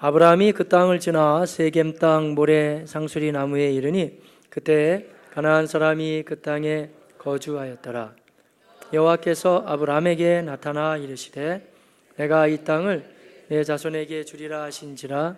아브라함이 그 땅을 지나 세겜 땅 모래 상수리 나무에 이르니 그때 가나안 사람이 그 땅에 거주하였더라. 여호와께서 아브라함에게 나타나 이르시되 내가 이 땅을 내 자손에게 주리라 하신지라.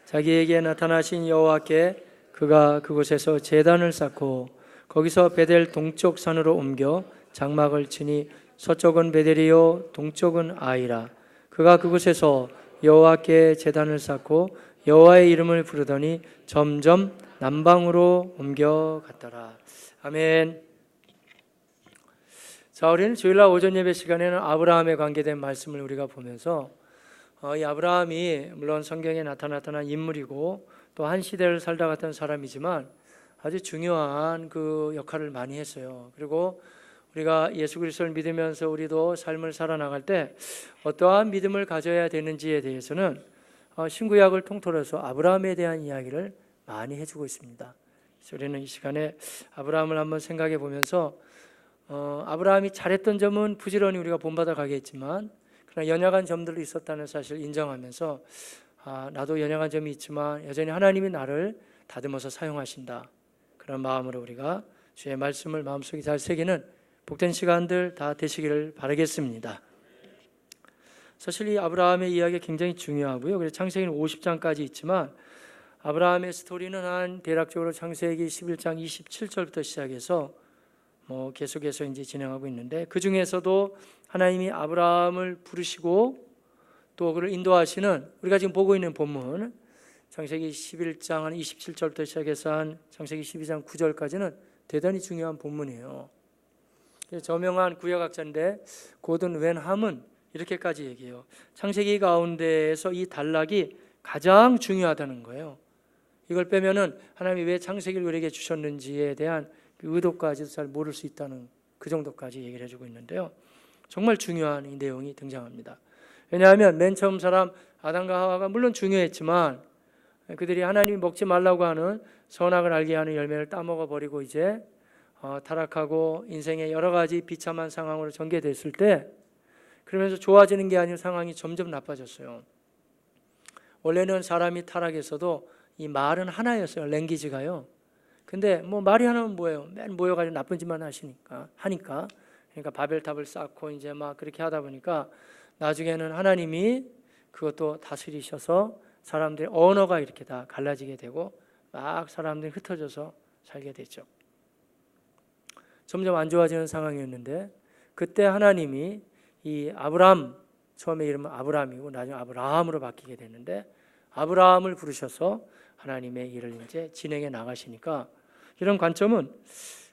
자기에게 나타나신 여호와께 그가 그곳에서 제단을 쌓고 거기서 베델 동쪽 산으로 옮겨 장막을 치니 서쪽은 베델이요 동쪽은 아이라. 그가 그곳에서 여호와께 제단을 쌓고 여호와의 이름을 부르더니 점점 남방으로 옮겨갔더라. 아멘. 자, 우리는 주일날 오전 예배 시간에는 아브라함에 관계된 말씀을 우리가 보면서 이 아브라함이 물론 성경에 나타난 인물이고 또 한 시대를 살다 갔던 사람이지만 아주 중요한 그 역할을 많이 했어요. 그리고 우리가 예수 그리스도를 믿으면서 우리도 삶을 살아나갈 때 어떠한 믿음을 가져야 되는지에 대해서는 신구약을 통틀어서 아브라함에 대한 이야기를 많이 해주고 있습니다. 그래서 우리는 이 시간에 아브라함을 한번 생각해 보면서 아브라함이 잘했던 점은 부지런히 우리가 본받아 가겠지만 그러나 연약한 점들도 있었다는 사실을 인정하면서 나도 연약한 점이 있지만 여전히 하나님이 나를 다듬어서 사용하신다. 그런 마음으로 우리가 주의 말씀을 마음속에 잘 새기는 복된 시간들 다 되시기를 바라겠습니다. 사실 이 아브라함의 이야기가 굉장히 중요하고요. 그래서 창세기는 50장까지 있지만 아브라함의 스토리는 한 대략적으로 창세기 11장 27절부터 시작해서 계속해서 이제 진행하고 있는데 그 중에서도 하나님이 아브라함을 부르시고 또 그를 인도하시는 우리가 지금 보고 있는 본문 창세기 11장 한 27절부터 시작해서 한 창세기 12장 9절까지는 대단히 중요한 본문이에요. 저명한 구약학자인데 고든 웬함은 이렇게까지 얘기해요. 창세기 가운데에서 이 단락이 가장 중요하다는 거예요. 이걸 빼면은 하나님이 왜 창세기를 우리에게 주셨는지에 대한 그 의도까지도 잘 모를 수 있다는 그 정도까지 얘기를 해주고 있는데요. 정말 중요한 이 내용이 등장합니다. 왜냐하면 맨 처음 사람 아담과 하와가 물론 중요했지만 그들이 하나님이 먹지 말라고 하는 선악을 알게 하는 열매를 따먹어 버리고 이제 타락하고 인생의 여러 가지 비참한 상황으로 전개됐을 때 그러면서 좋아지는 게 아니라 상황이 점점 나빠졌어요. 원래는 사람이 타락했어도 이 말은 하나였어요. 랭귀지가요. 근데 말이 하나면 뭐예요? 맨 모여가지고 나쁜 짓만 하니까 그러니까 바벨탑을 쌓고 이제 막 그렇게 하다 보니까 나중에는 하나님이 그것도 다스리셔서 사람들의 언어가 이렇게 다 갈라지게 되고 막 사람들이 흩어져서 살게 됐죠. 점점 안 좋아지는 상황이었는데 그때 하나님이 이 아브람, 처음에 이름은 아브람이고 나중에 아브라함으로 바뀌게 됐는데 아브라함을 부르셔서 하나님의 일을 이제 진행해 나가시니까 이런 관점은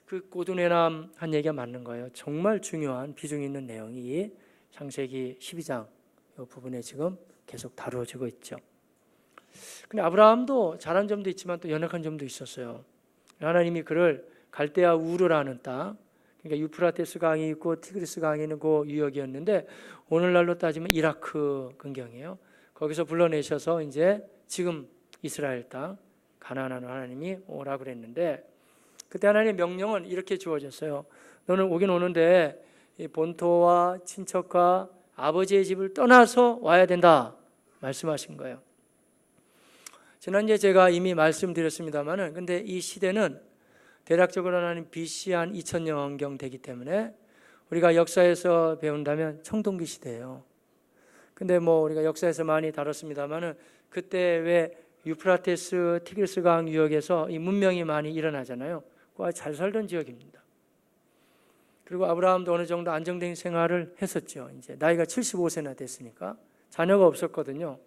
그 고든웨남 한 얘기가 맞는 거예요. 정말 중요한 비중 있는 내용이 창세기 12장 이 부분에 지금 계속 다루어지고 있죠. 근데 아브라함도 잘한 점도 있지만 또 연약한 점도 있었어요. 하나님이 그를 갈대아 우르라는 땅, 그러니까 유프라테스 강이 있고 티그리스 강이 있는 그 유역이었는데 오늘날로 따지면 이라크 근경이에요. 거기서 불러내셔서 이제 지금 이스라엘 땅 가나안으로 하나님이 오라 그랬는데 그때 하나님의 명령은 이렇게 주어졌어요. 너는 오긴 오는데 이 본토와 친척과 아버지의 집을 떠나서 와야 된다 말씀하신 거예요. 지난주에 제가 이미 말씀드렸습니다만은 근데 이 시대는 대략적으로 하나님 BC 한 2000년경 되기 때문에 우리가 역사에서 배운다면 청동기 시대예요. 근데 우리가 역사에서 많이 다뤘습니다만은 그때 왜 유프라테스 티그리스 강 유역에서 이 문명이 많이 일어나잖아요. 그거 잘 살던 지역입니다. 그리고 아브라함도 어느 정도 안정된 생활을 했었죠. 이제 나이가 75세나 됐으니까 자녀가 없었거든요.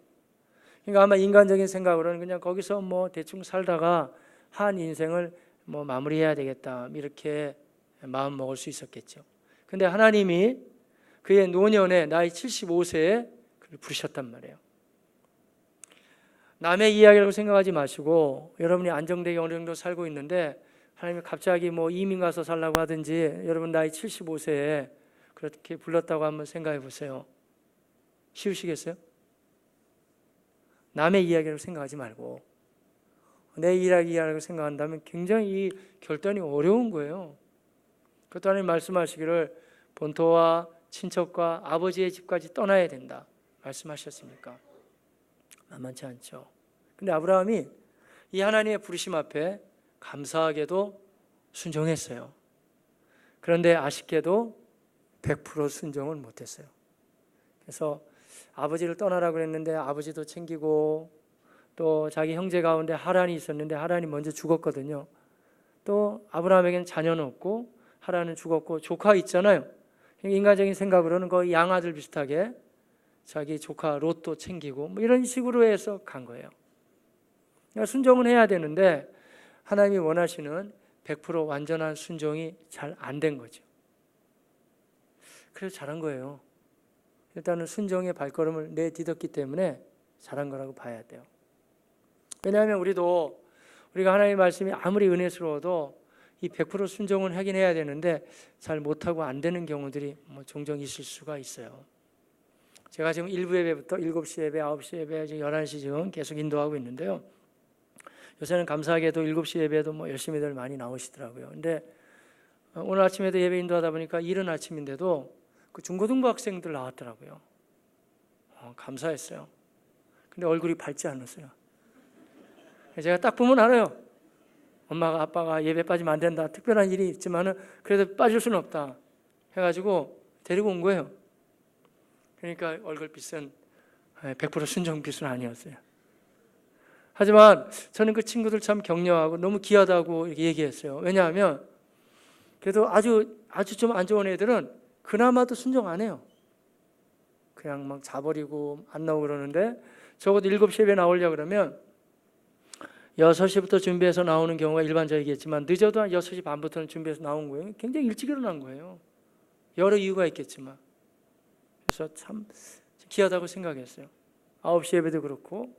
그러니까 아마 인간적인 생각으로는 그냥 거기서 대충 살다가 한 인생을 마무리해야 되겠다 이렇게 마음 먹을 수 있었겠죠. 근데 하나님이 그의 노년에 나이 75세에 그를 부르셨단 말이에요. 남의 이야기라고 생각하지 마시고 여러분이 안정되게 어느 정도 살고 있는데 하나님이 갑자기 이민 가서 살라고 하든지 여러분 나이 75세에 그렇게 불렀다고 한번 생각해 보세요. 쉬우시겠어요? 남의 이야기라고 생각하지 말고 내 이야기라고 생각한다면 굉장히 이 결단이 어려운 거예요. 그것도 하나님 말씀하시기를 본토와 친척과 아버지의 집까지 떠나야 된다 말씀하셨습니까? 만만치 않죠. 근데 아브라함이 이 하나님의 부르심 앞에 감사하게도 순종했어요. 그런데 아쉽게도 100% 순종을 못했어요. 그래서 아버지를 떠나라고 그랬는데 아버지도 챙기고, 또 자기 형제 가운데 하란이 있었는데 하란이 먼저 죽었거든요. 또 아브라함에게는 자녀는 없고 하란은 죽었고, 조카 있잖아요. 인간적인 생각으로는 거의 양아들 비슷하게 자기 조카 롯도 챙기고 뭐 이런 식으로 해서 간 거예요. 그러니까 순종은 해야 되는데 하나님이 원하시는 100% 완전한 순종이 잘 안 된 거죠. 그래서 잘한 거예요. 일단은 순종의 발걸음을 내딛었기 때문에 잘한 거라고 봐야 돼요. 왜냐하면 우리가 하나님의 말씀이 아무리 은혜스러워도 이 100% 순종은 하긴 해야 되는데 잘 못하고 안 되는 경우들이 종종 있을 수가 있어요. 제가 지금 1부 예배부터 7시 예배, 9시 예배, 11시 지금 계속 인도하고 있는데요. 요새는 감사하게도 7시 예배도 열심히들 많이 나오시더라고요. 근데 오늘 아침에도 예배 인도하다 보니까 이른 아침인데도 그 중고등부 학생들 나왔더라고요. 감사했어요. 근데 얼굴이 밝지 않았어요. 제가 딱 보면 알아요. 엄마가 아빠가 예배 빠지면 안 된다. 특별한 일이 있지만은 그래도 빠질 수는 없다. 해가지고 데리고 온 거예요. 그러니까 얼굴빛은 100% 순종빛은 아니었어요. 하지만 저는 그 친구들 참 격려하고 너무 귀하다고 이렇게 얘기했어요. 왜냐하면 그래도 아주 좀 안 좋은 애들은 그나마도 순종 안 해요. 그냥 막 자버리고 안 나오고 그러는데, 적어도 7시 예배 나오려고 그러면 6시부터 준비해서 나오는 경우가 일반적이겠지만 늦어도 한 6시 반부터는 준비해서 나온 거예요. 굉장히 일찍 일어난 거예요. 여러 이유가 있겠지만. 그래서 참 귀하다고 생각했어요. 9시 예배도 그렇고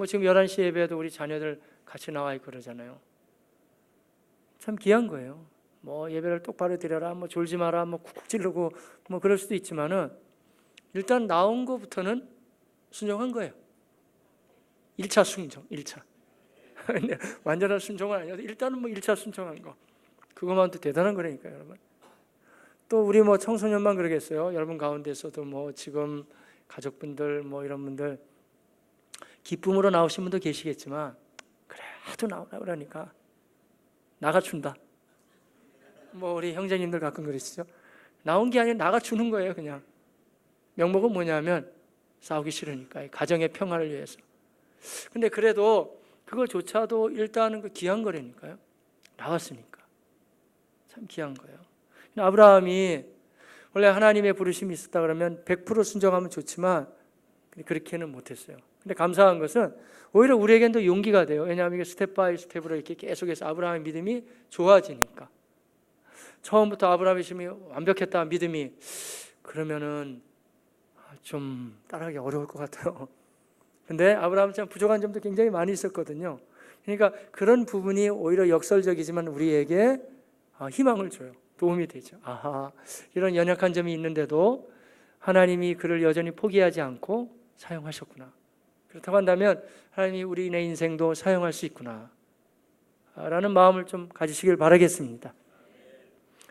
지금 11시 예배도 우리 자녀들 같이 나와 있고 그러잖아요. 참 귀한 거예요. 예배를 똑바로 드려라, 졸지 마라, 쿡쿡 찌르고 그럴 수도 있지만은 일단 나온 것부터는 순종한 거예요. 1차 순종, 1차. 완전한 순종은 아니어도 일단은 1차 순종한 거. 그것만도 대단한 거라니까요, 여러분. 또 우리 청소년만 그러겠어요. 여러분 가운데서도 지금 가족분들 이런 분들 기쁨으로 나오신 분도 계시겠지만, 그래 하도 나오라 그러니까 나가준다. 우리 형제님들 가끔 그러시죠. 나온 게 아니라 나가주는 거예요. 그냥 명목은 뭐냐면 싸우기 싫으니까, 가정의 평화를 위해서. 근데 그래도 그거조차도 일단은 그 귀한 거라니까요. 나왔으니까 참 귀한 거예요. 아브라함이 원래 하나님의 부르심이 있었다 그러면 100% 순종하면 좋지만 그렇게는 못했어요. 근데 감사한 것은 오히려 우리에겐 더 용기가 돼요. 왜냐하면 이게 스텝 바이 스텝으로 이렇게 계속해서 아브라함의 믿음이 좋아지니까. 처음부터 아브라함의 믿음이 완벽했다 믿음이 그러면은 좀 따라하기 어려울 것 같아요. 근데 아브라함은 참 부족한 점도 굉장히 많이 있었거든요. 그러니까 그런 부분이 오히려 역설적이지만 우리에게 희망을 줘요. 도움이 되죠. 아하, 이런 연약한 점이 있는데도 하나님이 그를 여전히 포기하지 않고 사용하셨구나. 그렇다고 한다면 하나님이 우리의 인생도 사용할 수 있구나 라는 마음을 좀 가지시길 바라겠습니다.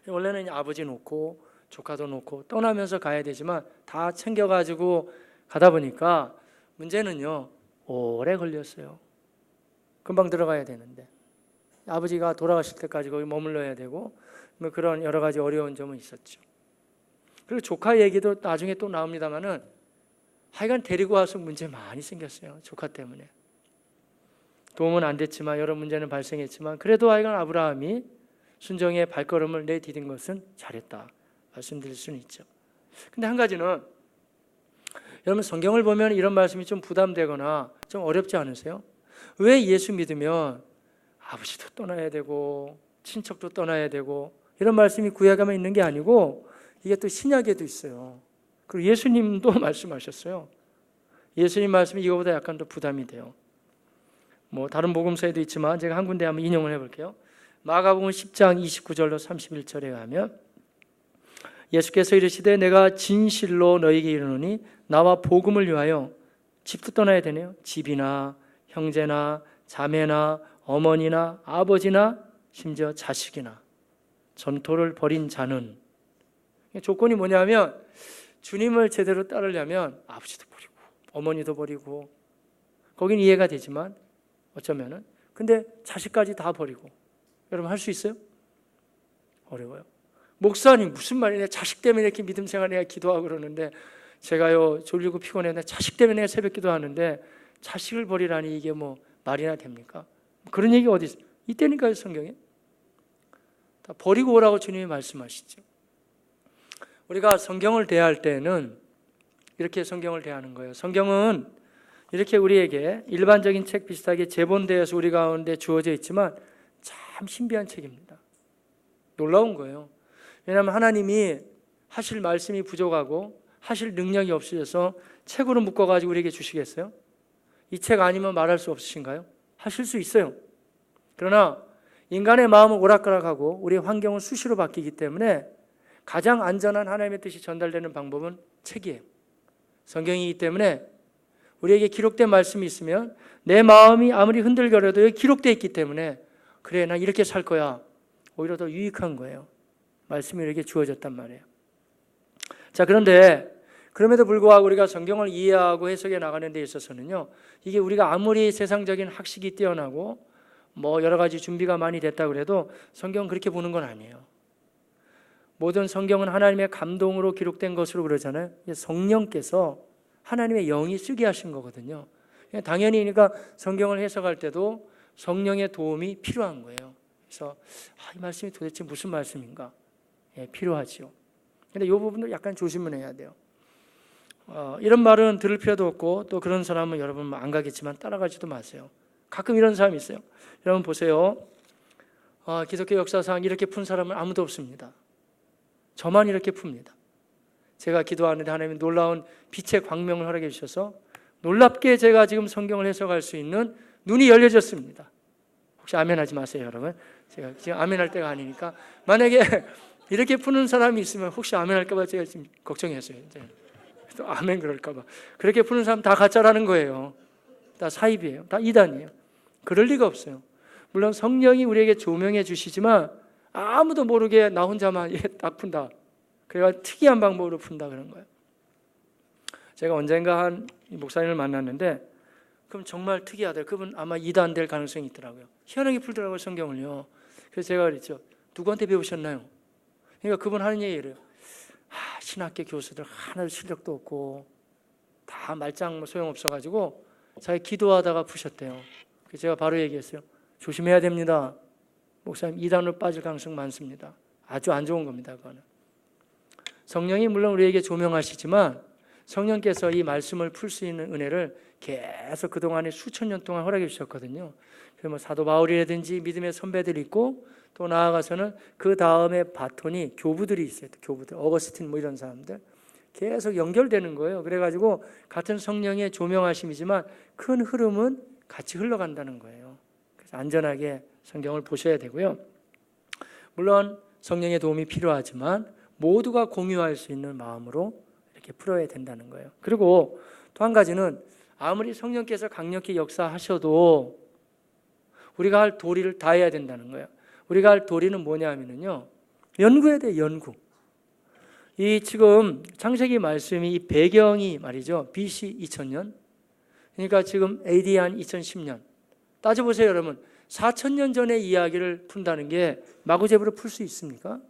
원래는 아버지 놓고 조카도 놓고 떠나면서 가야 되지만 다 챙겨가지고 가다 보니까 문제는요, 오래 걸렸어요. 금방 들어가야 되는데 아버지가 돌아가실 때까지 거기 머물러야 되고 그런 여러 가지 어려운 점은 있었죠. 그리고 조카 얘기도 나중에 또 나옵니다만은 하여간 데리고 와서 문제 많이 생겼어요. 조카 때문에. 도움은 안 됐지만 여러 문제는 발생했지만 그래도 하여간 아브라함이 순종의 발걸음을 내디딘 것은 잘했다 말씀드릴 수는 있죠. 근데 한 가지는 여러분 성경을 보면 이런 말씀이 좀 부담되거나 좀 어렵지 않으세요? 왜 예수 믿으면 아버지도 떠나야 되고 친척도 떠나야 되고 이런 말씀이 구약에만 있는 게 아니고 이게 또 신약에도 있어요. 그리고 예수님도 말씀하셨어요. 예수님 말씀이 이거보다 약간 더 부담이 돼요. 다른 복음서에도 있지만 제가 한 군데 한번 인용을 해볼게요. 마가복음 10장 29절로 31절에 가면 예수께서 이르시되 내가 진실로 너희에게 이르노니 나와 복음을 위하여 집도 떠나야 되네요. 집이나 형제나 자매나 어머니나 아버지나 심지어 자식이나 전토를 벌인 자는, 조건이 뭐냐면 주님을 제대로 따르려면 아버지도 버리고 어머니도 버리고 거긴 이해가 되지만 어쩌면은. 근데 자식까지 다 버리고. 여러분 할 수 있어요? 어려워요. 목사님 무슨 말이냐, 자식 때문에 이렇게 믿음 생활 내가 기도하고 그러는데, 제가요 졸리고 피곤해 자식 때문에 내가 새벽 기도하는데 자식을 버리라니 이게 뭐 말이나 됩니까? 그런 얘기 어디 있어요? 이때니까요. 성경에 다 버리고 오라고 주님이 말씀하시죠. 우리가 성경을 대할 때는 이렇게 성경을 대하는 거예요. 성경은 이렇게 우리에게 일반적인 책 비슷하게 제본되어서 우리 가운데 주어져 있지만 참 신비한 책입니다. 놀라운 거예요. 왜냐하면 하나님이 하실 말씀이 부족하고 하실 능력이 없으셔서 책으로 묶어가지고 우리에게 주시겠어요? 이 책 아니면 말할 수 없으신가요? 하실 수 있어요. 그러나 인간의 마음은 오락가락하고 우리의 환경은 수시로 바뀌기 때문에 가장 안전한 하나님의 뜻이 전달되는 방법은 책이에요. 성경이기 때문에 우리에게 기록된 말씀이 있으면 내 마음이 아무리 흔들거려도 여기 기록되어 있기 때문에 그래, 나 이렇게 살 거야. 오히려 더 유익한 거예요. 말씀이 우리에게 주어졌단 말이에요. 자, 그런데 그럼에도 불구하고 우리가 성경을 이해하고 해석해 나가는 데 있어서는요, 이게 우리가 아무리 세상적인 학식이 뛰어나고 뭐 여러 가지 준비가 많이 됐다고 그래도 성경은 그렇게 보는 건 아니에요. 모든 성경은 하나님의 감동으로 기록된 것으로 그러잖아요. 성령께서 하나님의 영이 쓰게 하신 거거든요. 당연히 그러니까 성경을 해석할 때도 성령의 도움이 필요한 거예요. 그래서 이 말씀이 도대체 무슨 말씀인가? 필요하죠. 근데 이 부분도 약간 조심을 해야 돼요. 이런 말은 들을 필요도 없고 또 그런 사람은 여러분 안 가겠지만 따라가지도 마세요. 가끔 이런 사람이 있어요. 여러분 보세요. 기독교 역사상 이렇게 푼 사람은 아무도 없습니다. 저만 이렇게 풉니다. 제가 기도하는데 하나님이 놀라운 빛의 광명을 허락해 주셔서 놀랍게 제가 지금 성경을 해석할 수 있는 눈이 열려졌습니다. 혹시 아멘 하지 마세요, 여러분. 제가 지금 아멘 할 때가 아니니까. 만약에 이렇게 푸는 사람이 있으면 혹시 아멘 할까 봐 제가 지금 걱정했어요. 또 아멘 그럴까 봐. 그렇게 푸는 사람 다 가짜라는 거예요. 다 사입이에요. 다 이단이에요. 그럴 리가 없어요. 물론 성령이 우리에게 조명해 주시지만 아무도 모르게 나 혼자만 딱 푼다. 그래가 특이한 방법으로 푼다 그런 거예요. 제가 언젠가 한 목사님을 만났는데 그럼 정말 특이하다. 그분 아마 이단 될 가능성이 있더라고요. 희한하게 풀더라고요, 성경을요. 그래서 제가 그랬죠. 누구한테 배우셨나요? 그러니까 그분 하는 얘기 이래요. 신학계 교수들 하나도 실력도 없고 다 말짱 소용없어가지고 자기 기도하다가 푸셨대요. 그래서 제가 바로 얘기했어요. 조심해야 됩니다. 목사님 이단으로 빠질 가능성 많습니다. 아주 안 좋은 겁니다. 그거는. 성령이 물론 우리에게 조명하시지만 성령께서 이 말씀을 풀 수 있는 은혜를 계속 그동안에 수천 년 동안 허락해 주셨거든요. 그래서 뭐 사도 바울이라든지 믿음의 선배들이 있고 또 나아가서는 그 다음에 바톤이 교부들이 있어요. 교부들, 어거스틴 뭐 이런 사람들 계속 연결되는 거예요. 그래가지고 같은 성령의 조명하심이지만 큰 흐름은 같이 흘러간다는 거예요. 그래서 안전하게 성경을 보셔야 되고요. 물론 성령의 도움이 필요하지만 모두가 공유할 수 있는 마음으로 이렇게 풀어야 된다는 거예요. 그리고 또 한 가지는 아무리 성령께서 강력히 역사하셔도 우리가 할 도리를 다 해야 된다는 거예요. 우리가 할 도리는 뭐냐 하면요, 연구해야 돼요. 연구. 이 지금 창세기 말씀이 이 배경이 말이죠, BC 2000년, 그러니까 지금 AD 한 2010년. 따져보세요, 여러분. 4000년 전의 이야기를 푼다는 게 마구잡이로 풀 수 있습니까?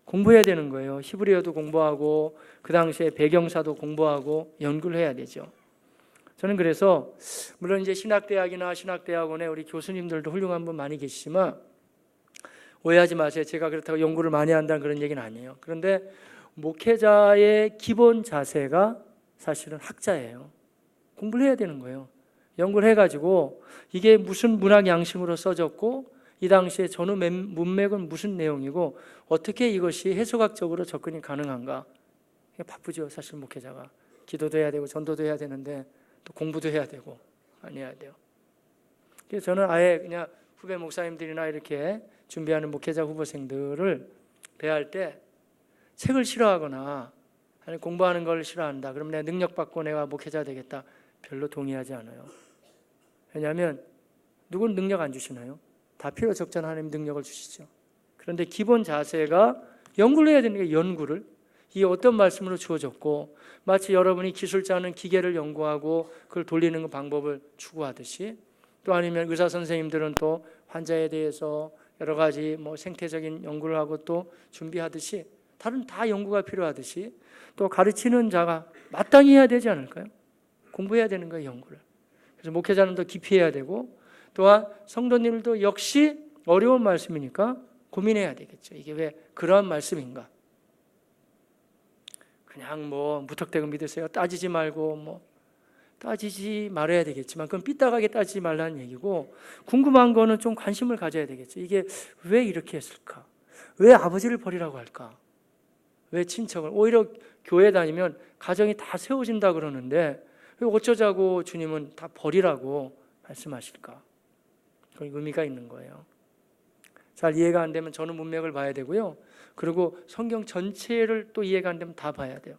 공부해야 되는 거예요. 히브리어도 공부하고 그 당시에 배경사도 공부하고 연구를 해야 되죠. 저는 그래서 물론 이제 신학대학이나 신학대학원에 우리 교수님들도 훌륭한 분 많이 계시지만 오해하지 마세요. 제가 그렇다고 연구를 많이 한다는 그런 얘기는 아니에요. 그런데 목회자의 기본 자세가 사실은 학자예요. 공부를 해야 되는 거예요. 연구를 해가지고 이게 무슨 문학 양식으로 써졌고 이 당시에 전후 문맥은 무슨 내용이고 어떻게 이것이 해석학적으로 접근이 가능한가. 바쁘죠, 사실 목회자가. 기도도 해야 되고 전도도 해야 되는데 또 공부도 해야 되고 많이 해야 돼요. 그래서 저는 아예 그냥 후배 목사님들이나 이렇게 준비하는 목회자 후보생들을 대할 때 책을 싫어하거나 아니 공부하는 걸 싫어한다. 그럼 내가 능력 받고 내가 목회자 되겠다. 별로 동의하지 않아요. 왜냐하면 누군 능력 안 주시나요? 다 필요 적잖아. 하나님 능력을 주시죠. 그런데 기본 자세가 연구를 해야 되는 게 연구를. 이게 어떤 말씀으로 주어졌고, 마치 여러분이 기술자는 기계를 연구하고 그걸 돌리는 방법을 추구하듯이, 또 아니면 의사 선생님들은 또 환자에 대해서 여러 가지 생태적인 연구를 하고 또 준비하듯이, 다른 다 연구가 필요하듯이 또 가르치는 자가 마땅히 해야 되지 않을까요? 공부해야 되는 거예요, 연구를. 그래서 목회자는 더 깊이 해야 되고, 또한 성도님들도 역시 어려운 말씀이니까 고민해야 되겠죠. 이게 왜 그러한 말씀인가? 그냥 무턱대고 믿으세요. 따지지 말고 따지지 말아야 되겠지만, 그건 삐딱하게 따지지 말라는 얘기고, 궁금한 거는 좀 관심을 가져야 되겠죠. 이게 왜 이렇게 했을까? 왜 아버지를 버리라고 할까? 왜 친척을? 오히려 교회 다니면 가정이 다 세워진다 그러는데 왜 어쩌자고 주님은 다 버리라고 말씀하실까? 그건 의미가 있는 거예요. 잘 이해가 안 되면 저는 문맥을 봐야 되고요. 그리고 성경 전체를 또 이해가 안 되면 다 봐야 돼요.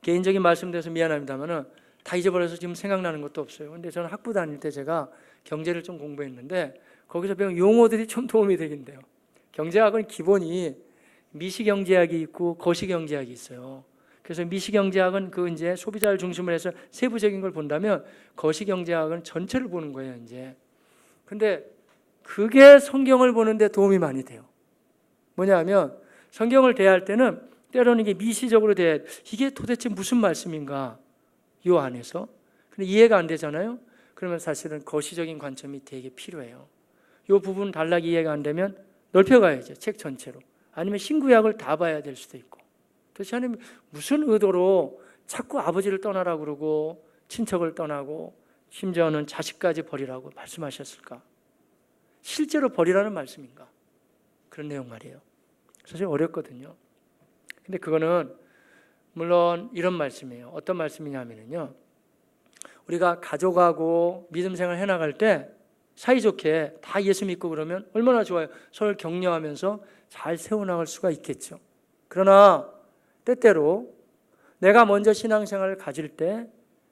개인적인 말씀드려서 미안합니다만은 다 잊어버려서 지금 생각나는 것도 없어요. 근데 저는 학부 다닐 때 제가 경제를 좀 공부했는데 거기서 배운 용어들이 좀 도움이 되긴 돼요. 경제학은 기본이 미시경제학이 있고 거시경제학이 있어요. 그래서 미시경제학은 이제 소비자를 중심으로 해서 세부적인 걸 본다면, 거시경제학은 전체를 보는 거예요, 이제. 근데 그게 성경을 보는데 도움이 많이 돼요. 뭐냐면 성경을 대할 때는 때로는 이게 미시적으로 대해야 돼. 이게 도대체 무슨 말씀인가? 이 안에서. 근데 이해가 안 되잖아요. 그러면 사실은 거시적인 관점이 되게 필요해요. 이 부분 단락이 이해가 안 되면 넓혀가야죠, 책 전체로. 아니면 신구약을 다 봐야 될 수도 있고. 도대체 하나님 무슨 의도로 자꾸 아버지를 떠나라고 그러고 친척을 떠나고 심지어는 자식까지 버리라고 말씀하셨을까? 실제로 버리라는 말씀인가? 그런 내용 말이에요. 사실 어렵거든요. 근데 그거는 물론 이런 말씀이에요. 어떤 말씀이냐면요, 우리가 가족하고 믿음 생활 해나갈 때 사이좋게 다 예수 믿고 그러면 얼마나 좋아요. 서로 격려하면서 잘 세워나갈 수가 있겠죠. 그러나 때때로 내가 먼저 신앙생활을 가질 때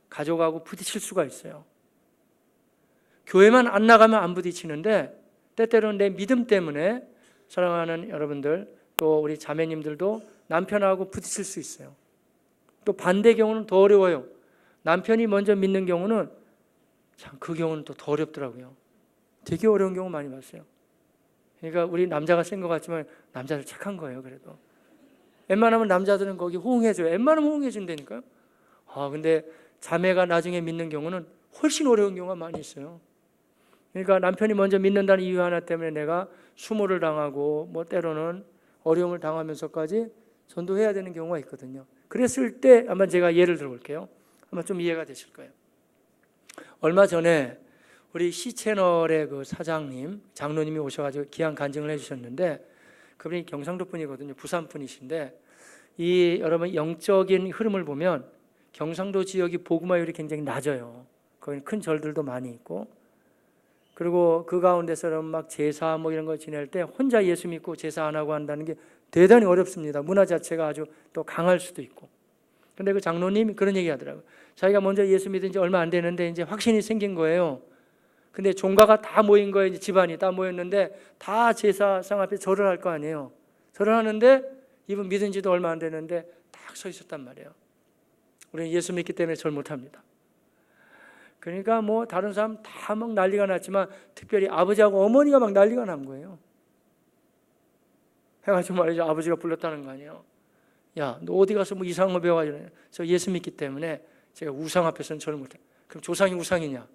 가족하고 부딪힐 수가 있어요. 교회만 안 나가면 안 부딪히는데 때때로는 내 믿음 때문에 사랑하는 여러분들, 또 우리 자매님들도 남편하고 부딪힐 수 있어요. 또 반대 경우는 더 어려워요. 남편이 먼저 믿는 경우는 참 그 경우는 또 더 어렵더라고요. 되게 어려운 경우 많이 봤어요. 그러니까 우리 남자가 센 것 같지만 남자들 착한 거예요. 그래도 웬만하면 남자들은 거기 호응해줘요. 웬만하면 호응해준다니까요. 근데 자매가 나중에 믿는 경우는 훨씬 어려운 경우가 많이 있어요. 그러니까 남편이 먼저 믿는다는 이유 하나 때문에 내가 수모를 당하고 때로는 어려움을 당하면서까지 전도해야 되는 경우가 있거든요. 그랬을 때 한번 제가 예를 들어볼게요. 아마 좀 이해가 되실 거예요. 얼마 전에 우리 C채널의 그 사장님, 장로님이 오셔가지고 귀한 간증을 해주셨는데, 그분이 경상도 분이거든요. 부산 분이신데, 이 여러분 영적인 흐름을 보면 경상도 지역이 복음화율이 굉장히 낮아요. 거기 큰 절들도 많이 있고, 그리고 그 가운데서 여러분 막 제사 이런 거 지낼 때 혼자 예수 믿고 제사 안 하고 한다는 게 대단히 어렵습니다. 문화 자체가 아주 또 강할 수도 있고. 근데 그 장로님이 그런 얘기 하더라고요. 자기가 먼저 예수 믿은 지 얼마 안 되는데 이제 확신이 생긴 거예요. 근데 종가가 다 모인 거예요. 이제 집안이 다 모였는데 다 제사상 앞에 절을 할 거 아니에요. 절을 하는데 이분 믿은 지도 얼마 안 되는데 딱 서 있었단 말이에요. 우리는 예수 믿기 때문에 절 못합니다. 그러니까 다른 사람 다 막 난리가 났지만 특별히 아버지하고 어머니가 막 난리가 난 거예요. 해가지고 말이죠. 아버지가 불렀다는 거 아니에요. 야, 너 어디 가서 이상한 거 배워가지고. 저 예수 믿기 때문에 제가 우상 앞에서는 절을 못해. 그럼 조상이 우상이냐?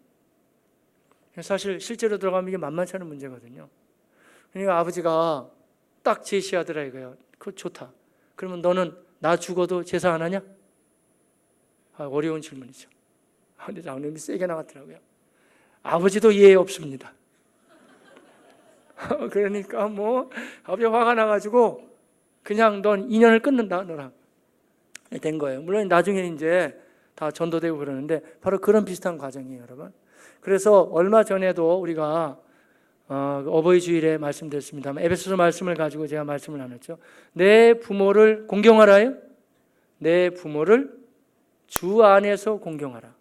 사실 실제로 들어가면 이게 만만치 않은 문제거든요. 그러니까 아버지가 딱 제시하더라 이거예요. 그거 좋다. 그러면 너는 나 죽어도 제사 안 하냐? 어려운 질문이죠. 근데 장로님이 세게 나갔더라고요. 아버지도 이해 없습니다. 그러니까 아버지 화가 나가지고 그냥 넌 인연을 끊는다 너랑 된 거예요. 물론 나중에 이제 다 전도되고 그러는데 바로 그런 비슷한 과정이에요, 여러분. 그래서 얼마 전에도 우리가 어버이 주일에 말씀드렸습니다만 에베소서 말씀을 가지고 제가 말씀을 나눴죠. 내 부모를 공경하라요. 내 부모를 주 안에서 공경하라.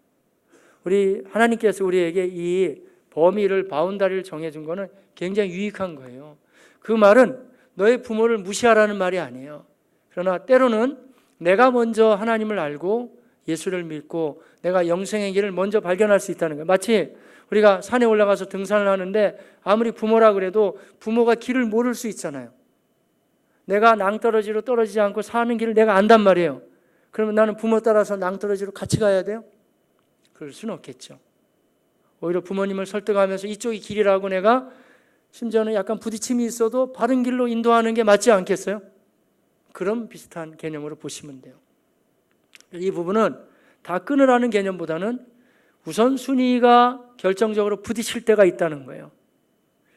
우리 하나님께서 우리에게 이 범위를 바운다리를 정해준 거는 굉장히 유익한 거예요. 그 말은 너의 부모를 무시하라는 말이 아니에요. 그러나 때로는 내가 먼저 하나님을 알고 예수를 믿고 내가 영생의 길을 먼저 발견할 수 있다는 거예요. 마치 우리가 산에 올라가서 등산을 하는데 아무리 부모라 그래도 부모가 길을 모를 수 있잖아요. 내가 낭떠러지로 떨어지지 않고 사는 길을 내가 안단 말이에요. 그러면 나는 부모 따라서 낭떠러지로 같이 가야 돼요? 그럴 수는 없겠죠. 오히려 부모님을 설득하면서 이쪽이 길이라고 내가 심지어는 약간 부딪힘이 있어도 바른 길로 인도하는 게 맞지 않겠어요? 그런 비슷한 개념으로 보시면 돼요. 이 부분은 다 끊으라는 개념보다는 우선순위가 결정적으로 부딪힐 때가 있다는 거예요.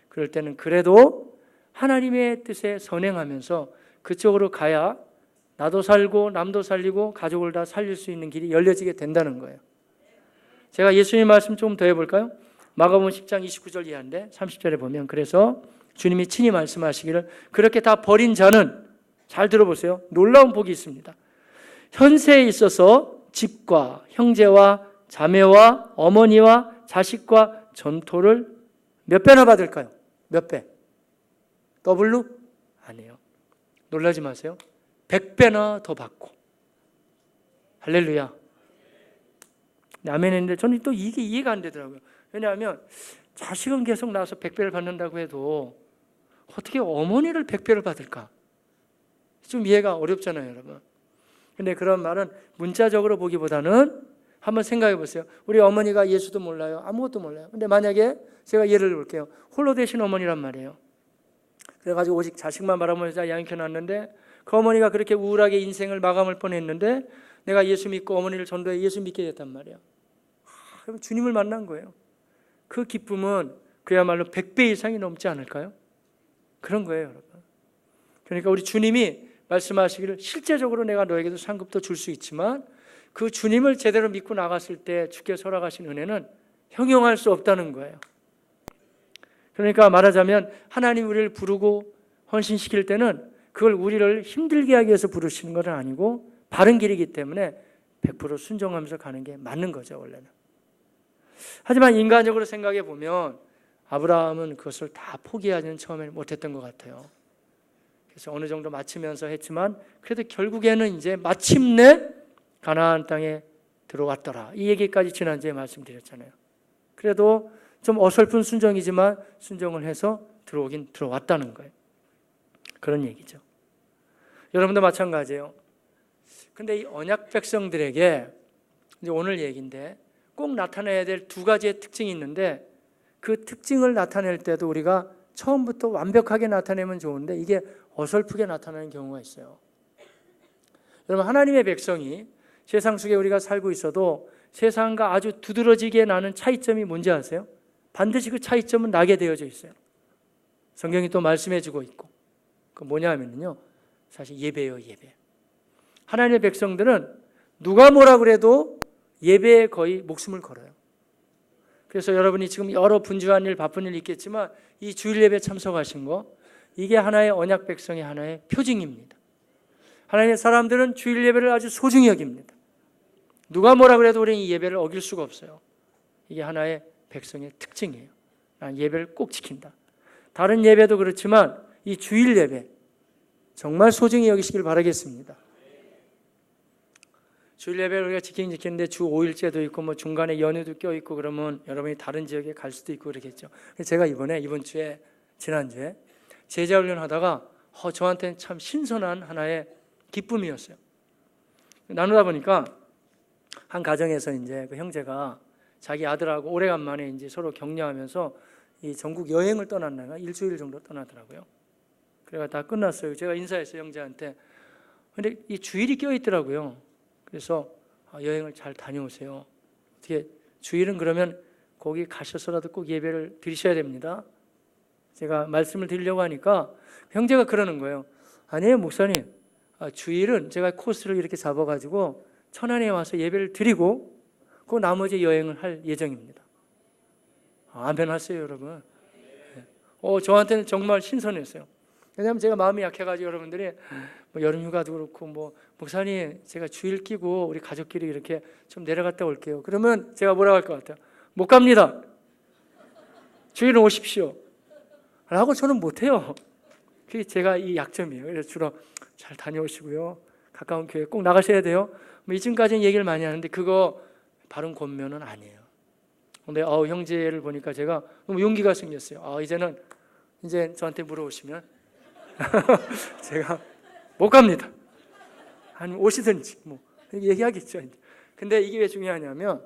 그럴 때는 그래도 하나님의 뜻에 선행하면서 그쪽으로 가야 나도 살고 남도 살리고 가족을 다 살릴 수 있는 길이 열려지게 된다는 거예요. 제가 예수님 말씀 좀 더 해볼까요? 마가복음 10장 29절 이하인데 30절에 보면 그래서 주님이 친히 말씀하시기를 그렇게 다 버린 자는 잘 들어보세요. 놀라운 복이 있습니다. 현세에 있어서 집과 형제와 자매와 어머니와 자식과 전토를 몇 배나 받을까요? 몇 배? 더블로? 아니에요. 놀라지 마세요. 100배나 더 받고. 할렐루야. 아멘 했는데 저는 또 이게 이해가 안 되더라고요. 왜냐하면 자식은 계속 낳아서 100배를 받는다고 해도 어떻게 어머니를 100배를 받을까? 좀 이해가 어렵잖아요, 여러분. 근데 그런 말은 문자적으로 보기보다는 한번 생각해 보세요. 우리 어머니가 예수도 몰라요. 아무것도 몰라요. 근데 만약에 제가 예를 들볼게요. 홀로 되신 어머니란 말이에요. 그래가지고 오직 자식만 바라보면서 양육해놨는데 그 어머니가 그렇게 우울하게 인생을 마감할 뻔했는데 내가 예수 믿고 어머니를 전도해 예수 믿게 됐단 말이에요. 그럼 주님을 만난 거예요. 그 기쁨은 그야말로 100배 이상이 넘지 않을까요? 그런 거예요, 여러분. 그러니까 우리 주님이 말씀하시기를 실제적으로 내가 너에게도 상급도 줄 수 있지만 그 주님을 제대로 믿고 나갔을 때 주께서 허락하신 은혜는 형용할 수 없다는 거예요. 그러니까 말하자면 하나님 우리를 부르고 헌신시킬 때는 그걸 우리를 힘들게 하기 위해서 부르시는 건 아니고 바른 길이기 때문에 100% 순종하면서 가는 게 맞는 거죠, 원래는. 하지만 인간적으로 생각해 보면 아브라함은 그것을 다 포기하지는 처음에 못했던 것 같아요. 그래서 어느 정도 맞추면서 했지만 그래도 결국에는 이제 마침내 가나안 땅에 들어왔더라. 이 얘기까지 지난주에 말씀드렸잖아요. 그래도 좀 어설픈 순종이지만 순종을 해서 들어오긴 들어왔다는 거예요. 그런 얘기죠. 여러분도 마찬가지예요. 근데 이 언약 백성들에게 이제 오늘 얘기인데 꼭 나타내야 될 두 가지의 특징이 있는데 그 특징을 나타낼 때도 우리가 처음부터 완벽하게 나타내면 좋은데 이게 어설프게 나타나는 경우가 있어요. 여러분, 하나님의 백성이 세상 속에 우리가 살고 있어도 세상과 아주 두드러지게 나는 차이점이 뭔지 아세요? 반드시 그 차이점은 나게 되어져 있어요. 성경이 또 말씀해주고 있고 그 뭐냐 하면요, 사실 예배예요. 예배. 하나님의 백성들은 누가 뭐라 그래도 예배에 거의 목숨을 걸어요. 그래서 여러분이 지금 여러 분주한 일, 바쁜 일 있겠지만 이 주일 예배 참석하신 거, 이게 하나의 언약 백성의 하나의 표징입니다. 하나님의 사람들은 주일 예배를 아주 소중히 여깁니다. 누가 뭐라 그래도 우리는 이 예배를 어길 수가 없어요. 이게 하나의 백성의 특징이에요. 난 예배를 꼭 지킨다. 다른 예배도 그렇지만 이 주일 예배 정말 소중히 여기시길 바라겠습니다. 주일 예배를 우리가 지키는데 주 5일째도 있고 뭐 중간에 연휴도 껴있고 그러면 여러분이 다른 지역에 갈 수도 있고 그러겠죠. 제가 이번 주에 지난주에 제자훈련 하다가 저한테는 참 신선한 하나의 기쁨이었어요. 나누다 보니까 한 가정에서 이제 그 형제가 자기 아들하고 오래간만에 이제 서로 격려하면서 이 전국 여행을 떠났나요? 일주일 정도 떠나더라고요. 그래가 다 끝났어요. 제가 인사했어요, 형제한테. 근데 이 주일이 껴 있더라고요. 그래서 여행을 잘 다녀오세요. 어떻게 주일은 그러면 거기 가셔서라도 꼭 예배를 드리셔야 됩니다. 제가 말씀을 드리려고 하니까 형제가 그러는 거예요. 아니에요, 목사님. 주일은 제가 코스를 이렇게 잡아가지고 천안에 와서 예배를 드리고 그 나머지 여행을 할 예정입니다. 아멘 하세요, 여러분. 저한테는 정말 신선했어요. 왜냐하면 제가 마음이 약해가지고 여러분들이 뭐 여름휴가도 그렇고 뭐 목사님 제가 주일 끼고 우리 가족끼리 이렇게 좀 내려갔다 올게요. 그러면 제가 뭐라고 할 것 같아요? 못 갑니다. 주일은 오십시오. 라고 저는 못해요. 그게 제가 이 약점이에요. 그래서 주로 잘 다녀오시고요. 가까운 교회 꼭 나가셔야 돼요. 뭐 이쯤까지는 얘기를 많이 하는데 그거 바른 권면은 아니에요. 근데 형제를 보니까 제가 너무 용기가 생겼어요. 이제는 이제 저한테 물어오시면 제가 못 갑니다. 아니면 오시든지 뭐 얘기하겠죠. 근데 이게 왜 중요하냐면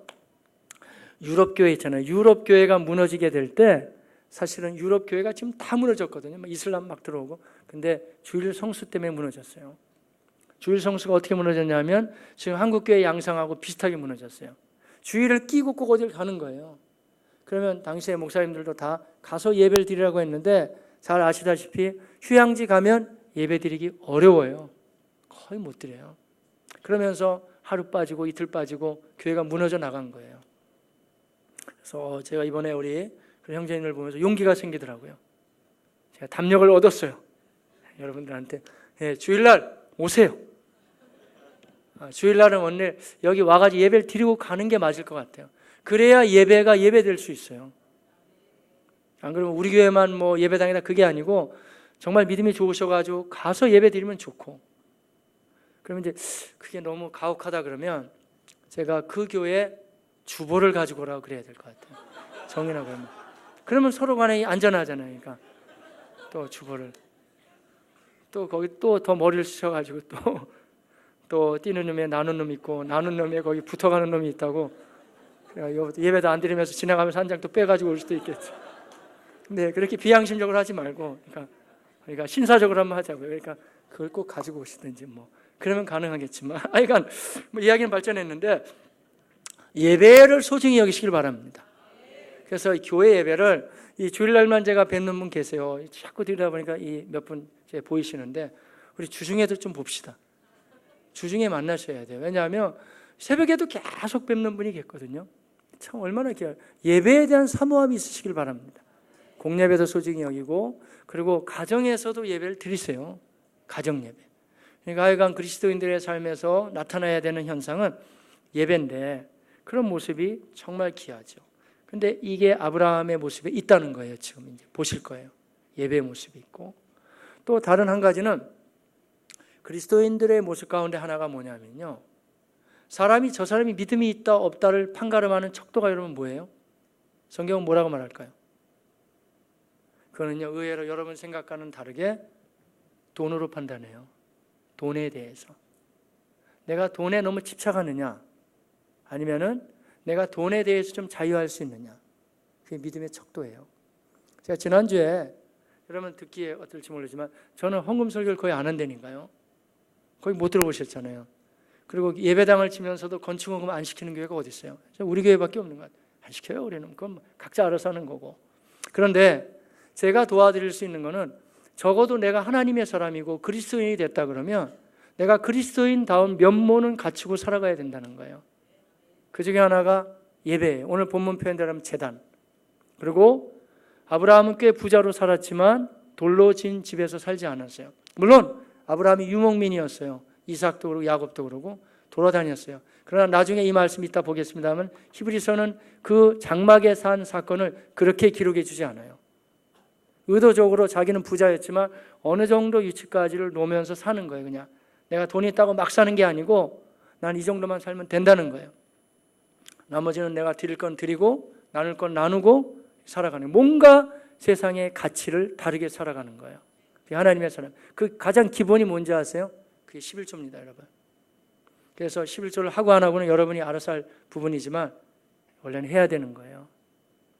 유럽 교회 있잖아요. 유럽 교회가 무너지게 될 때 사실은 유럽 교회가 지금 다 무너졌거든요. 이슬람 막 들어오고. 근데 주일 성수 때문에 무너졌어요. 주일 성수가 어떻게 무너졌냐면 지금 한국 교회 양상하고 비슷하게 무너졌어요. 주일을 끼고 꼭 어딜 가는 거예요. 그러면 당시에 목사님들도 다 가서 예배를 드리라고 했는데 잘 아시다시피 휴양지 가면 예배 드리기 어려워요. 거의 못 드려요. 그러면서 하루 빠지고 이틀 빠지고 교회가 무너져 나간 거예요. 그래서 제가 이번에 우리 그 형제님을 보면서 용기가 생기더라고요. 제가 담력을 얻었어요. 여러분들한테 주일날 오세요. 주일날은 오늘 여기 와가지고 예배를 드리고 가는 게 맞을 것 같아요. 그래야 예배가 예배될 수 있어요. 안 그러면 우리 교회만 뭐 예배당이다 그게 아니고 정말 믿음이 좋으셔가지고 가서 예배 드리면 좋고, 그러면 이제 그게 너무 가혹하다 그러면 제가 그 교회 주보를 가지고 오라고 그래야 될 것 같아요. 정이나 그러면 서로 간에 안전하잖아요. 그러니까 또 주보를 또 거기 또 더 머리를 쓰셔가지고 또 뛰는 놈에 나눈 놈이 있고 나눈 놈에 거기 붙어가는 놈이 있다고 예배도 안 드리면서 지나가면서 한 장 또 빼가지고 올 수도 있겠죠. 근데 그렇게 비양심적으로 하지 말고 그러니까 신사적으로 한번 하자고요. 그러니까 그걸 꼭 가지고 오시든지 뭐 그러면 가능하겠지만 그러니까 뭐 이야기는 발전했는데 예배를 소중히 여기시길 바랍니다. 그래서 교회 예배를 이 주일날만 제가 뵙는 분 계세요. 자꾸 드리다 보니까 이 몇 분 보이시는데 우리 주중에도 좀 봅시다. 주중에 만나셔야 돼요. 왜냐하면 새벽에도 계속 뵙는 분이 계거든요. 참 얼마나 예배에 대한 사모함이 있으시길 바랍니다. 공예배도 소중히 여기고 그리고 가정에서도 예배를 드리세요. 가정 예배. 그러니까 하여간 그리스도인들의 삶에서 나타나야 되는 현상은 예배인데 그런 모습이 정말 귀하죠. 근데 이게 아브라함의 모습에 있다는 거예요. 지금 이제 보실 거예요. 예배의 모습이 있고 또 다른 한 가지는 그리스도인들의 모습 가운데 하나가 뭐냐면요. 저 사람이 믿음이 있다 없다를 판가름하는 척도가 여러분 뭐예요? 성경은 뭐라고 말할까요? 그거는요, 의외로 여러분 생각과는 다르게 돈으로 판단해요. 돈에 대해서. 내가 돈에 너무 집착하느냐, 아니면은 내가 돈에 대해서 좀 자유할 수 있느냐. 그게 믿음의 척도예요. 제가 지난주에 여러분 듣기에 어떨지 모르지만 저는 헌금 설교를 거의 안 한다니까요. 거의 못 들어보셨잖아요. 그리고 예배당을 치면서도 건축헌금 안 시키는 교회가 어디 있어요? 우리 교회밖에 없는 것 같아요. 안 시켜요. 우리는 그건 각자 알아서 하는 거고. 그런데 제가 도와드릴 수 있는 거는 적어도 내가 하나님의 사람이고 그리스도인이 됐다 그러면 내가 그리스도인다운 면모는 갖추고 살아가야 된다는 거예요. 그 중에 하나가 예배예요. 오늘 본문 표현대로 하면 제단. 그리고 아브라함은 꽤 부자로 살았지만 돌로 진 집에서 살지 않았어요. 물론 아브라함이 유목민이었어요. 이삭도 그러고 야곱도 그러고 돌아다녔어요. 그러나 나중에 이 말씀 이따 보겠습니다만 히브리서는 그 장막에 산 사건을 그렇게 기록해 주지 않아요. 의도적으로 자기는 부자였지만 어느 정도 위치까지를 놓으면서 사는 거예요. 그냥 내가 돈이 있다고 막 사는 게 아니고 난 이 정도만 살면 된다는 거예요. 나머지는 내가 드릴 건 드리고 나눌 건 나누고 살아가는, 뭔가 세상의 가치를 다르게 살아가는 거예요. 하나님의 사람. 그 가장 기본이 뭔지 아세요? 그게 11조입니다, 여러분. 그래서 11조를 하고 안 하고는 여러분이 알아서 할 부분이지만 원래는 해야 되는 거예요.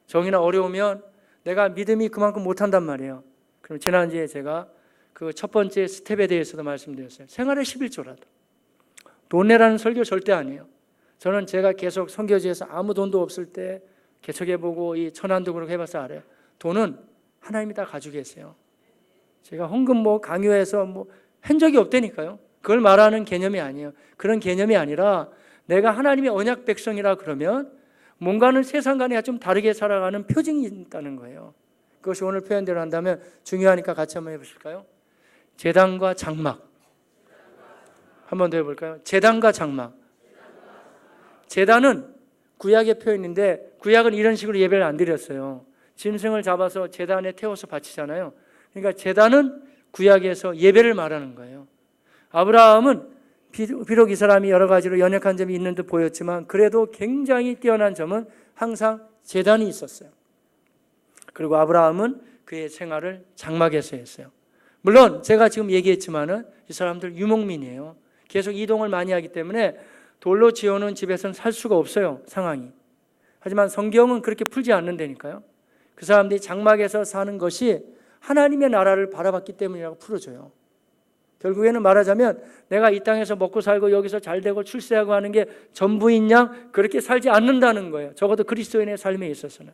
정이나 어려우면 내가 믿음이 그만큼 못한단 말이에요. 그럼 지난주에 제가 그 첫 번째 스텝에 대해서도 말씀드렸어요. 생활의 11조라도. 돈 내라는 설교 절대 아니에요. 저는 제가 계속 선교지에서 아무 돈도 없을 때 개척해보고 이 천안도 그렇게 해봐서 알아요. 돈은 하나님이 다 가지고 계세요. 제가 헌금 강요해서 한 적이 없다니까요. 그걸 말하는 개념이 아니에요. 그런 개념이 아니라 내가 하나님의 언약 백성이라 그러면 뭔가는 세상과는 좀 다르게 살아가는 표징이 있다는 거예요. 그것이 오늘 표현대로 한다면 중요하니까 같이 한번 해보실까요? 제단과 장막. 한 번 더 해볼까요? 제단과 장막. 제단은 구약의 표현인데 구약은 이런 식으로 예배를 안 드렸어요. 짐승을 잡아서 제단에 태워서 바치잖아요. 그러니까 제단은 구약에서 예배를 말하는 거예요. 아브라함은 비록 이 사람이 여러 가지로 연약한 점이 있는 듯 보였지만 그래도 굉장히 뛰어난 점은 항상 제단이 있었어요. 그리고 아브라함은 그의 생활을 장막에서 했어요. 물론 제가 지금 얘기했지만은 이 사람들 유목민이에요. 계속 이동을 많이 하기 때문에 돌로 지어놓은 집에서는 살 수가 없어요, 상황이. 하지만 성경은 그렇게 풀지 않는다니까요. 그 사람들이 장막에서 사는 것이 하나님의 나라를 바라봤기 때문이라고 풀어줘요. 결국에는 말하자면 내가 이 땅에서 먹고 살고 여기서 잘되고 출세하고 하는 게 전부인 양 그렇게 살지 않는다는 거예요. 적어도 그리스도인의 삶에 있어서는.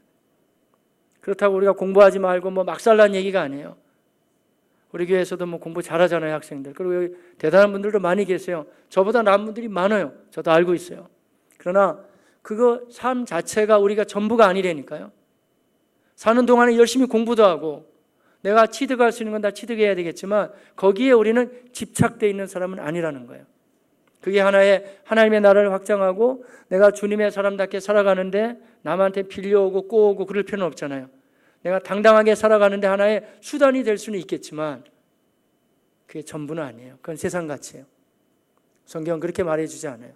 그렇다고 우리가 공부하지 말고 막 살라는 얘기가 아니에요. 우리 교회에서도 공부 잘하잖아요, 학생들. 그리고 여기 대단한 분들도 많이 계세요. 저보다 나은 분들이 많아요. 저도 알고 있어요. 그러나 그거 삶 자체가 우리가 전부가 아니라니까요. 사는 동안에 열심히 공부도 하고 내가 취득할 수 있는 건 다 취득해야 되겠지만 거기에 우리는 집착되어 있는 사람은 아니라는 거예요. 그게 하나의 하나님의 나라를 확장하고 내가 주님의 사람답게 살아가는데 남한테 빌려오고 꼬오고 그럴 필요는 없잖아요. 내가 당당하게 살아가는데 하나의 수단이 될 수는 있겠지만 그게 전부는 아니에요. 그건 세상 가치예요. 성경은 그렇게 말해주지 않아요.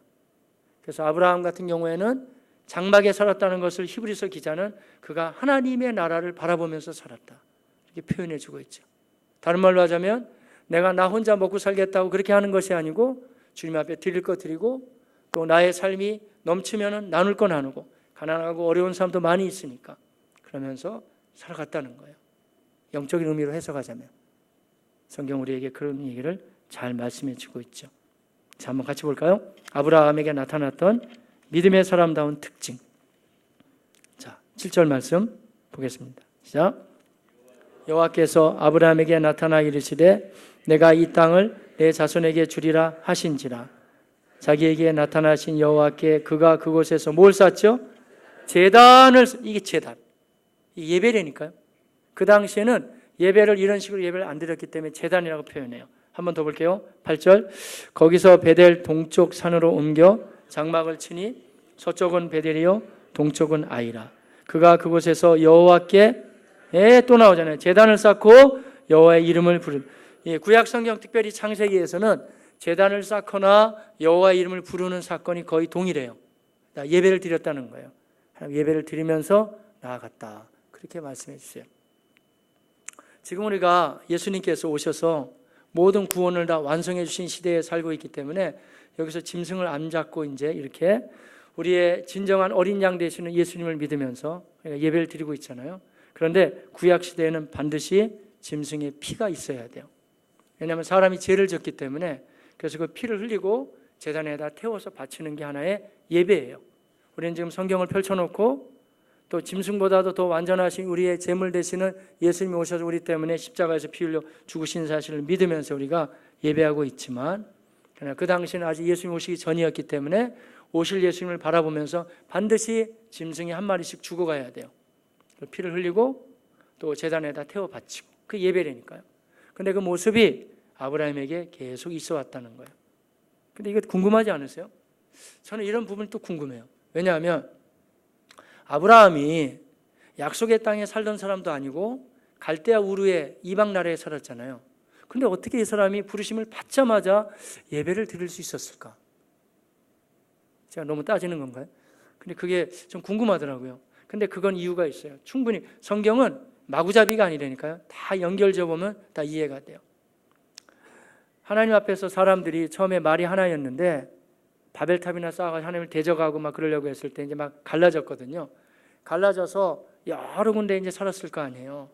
그래서 아브라함 같은 경우에는 장막에 살았다는 것을 히브리서 기자는 그가 하나님의 나라를 바라보면서 살았다. 이렇게 표현해주고 있죠. 다른 말로 하자면 내가 나 혼자 먹고 살겠다고 그렇게 하는 것이 아니고 주님 앞에 드릴 거 드리고 또 나의 삶이 넘치면 나눌 거 나누고 가난하고 어려운 사람도 많이 있으니까 그러면서 살아갔다는 거예요. 영적인 의미로 해석하자면 성경 우리에게 그런 얘기를 잘 말씀해 주고 있죠. 자, 한번 같이 볼까요? 아브라함에게 나타났던 믿음의 사람다운 특징. 자, 7절 말씀 보겠습니다. 시작. 여호와께서 아브라함에게 나타나 이르시되 내가 이 땅을 내 자손에게 주리라 하신지라. 자기에게 나타나신 여호와께 그가 그곳에서 뭘 쌓죠? 제단을. 이게 제단. 이 예배라니까요. 그 당시에는 예배를 이런 식으로 예배를 안 드렸기 때문에 제단이라고 표현해요. 한 번 더 볼게요. 8절. 거기서 베델 동쪽 산으로 옮겨 장막을 치니 서쪽은 베델이요 동쪽은 아이라. 그가 그곳에서 여호와께 또 나오잖아요. 제단을 쌓고 여호와의 이름을 부른. 구약 성경 특별히 창세기에서는 제단을 쌓거나 여호와의 이름을 부르는 사건이 거의 동일해요. 예배를 드렸다는 거예요. 예배를 드리면서 나아갔다. 그렇게 말씀해 주세요. 지금 우리가 예수님께서 오셔서 모든 구원을 다 완성해 주신 시대에 살고 있기 때문에 여기서 짐승을 안 잡고 이제 이렇게 우리의 진정한 어린 양 되시는 예수님을 믿으면서 예배를 드리고 있잖아요. 그런데 구약 시대에는 반드시 짐승의 피가 있어야 돼요. 왜냐하면 사람이 죄를 졌기 때문에 그래서 그 피를 흘리고 제단에다 태워서 바치는 게 하나의 예배예요. 우리는 지금 성경을 펼쳐놓고 또 짐승보다도 더 완전하신 우리의 제물 되시는 예수님이 오셔서 우리 때문에 십자가에서 피 흘려 죽으신 사실을 믿으면서 우리가 예배하고 있지만 그러나 그 당시는 아직 예수님 오시기 전이었기 때문에 오실 예수님을 바라보면서 반드시 짐승이 한 마리씩 죽어가야 돼요. 피를 흘리고 또 제단에다 태워 바치고 그 예배라니까요. 근데 그 모습이 아브라함에게 계속 있어 왔다는 거예요. 근데 이거 궁금하지 않으세요? 저는 이런 부분이 또 궁금해요. 왜냐하면 아브라함이 약속의 땅에 살던 사람도 아니고 갈대아 우르의 이방 나라에 살았잖아요. 근데 어떻게 이 사람이 부르심을 받자마자 예배를 드릴 수 있었을까? 제가 너무 따지는 건가요? 근데 그게 좀 궁금하더라고요. 근데 그건 이유가 있어요. 충분히 성경은 마구잡이가 아니라니까요. 다 연결져 보면 다 이해가 돼요. 하나님 앞에서 사람들이 처음에 말이 하나였는데 바벨탑이나 쌓아서 하나님을 대적하고 막 그러려고 했을 때 이제 막 갈라졌거든요. 갈라져서 여러 군데 이제 살았을 거 아니에요.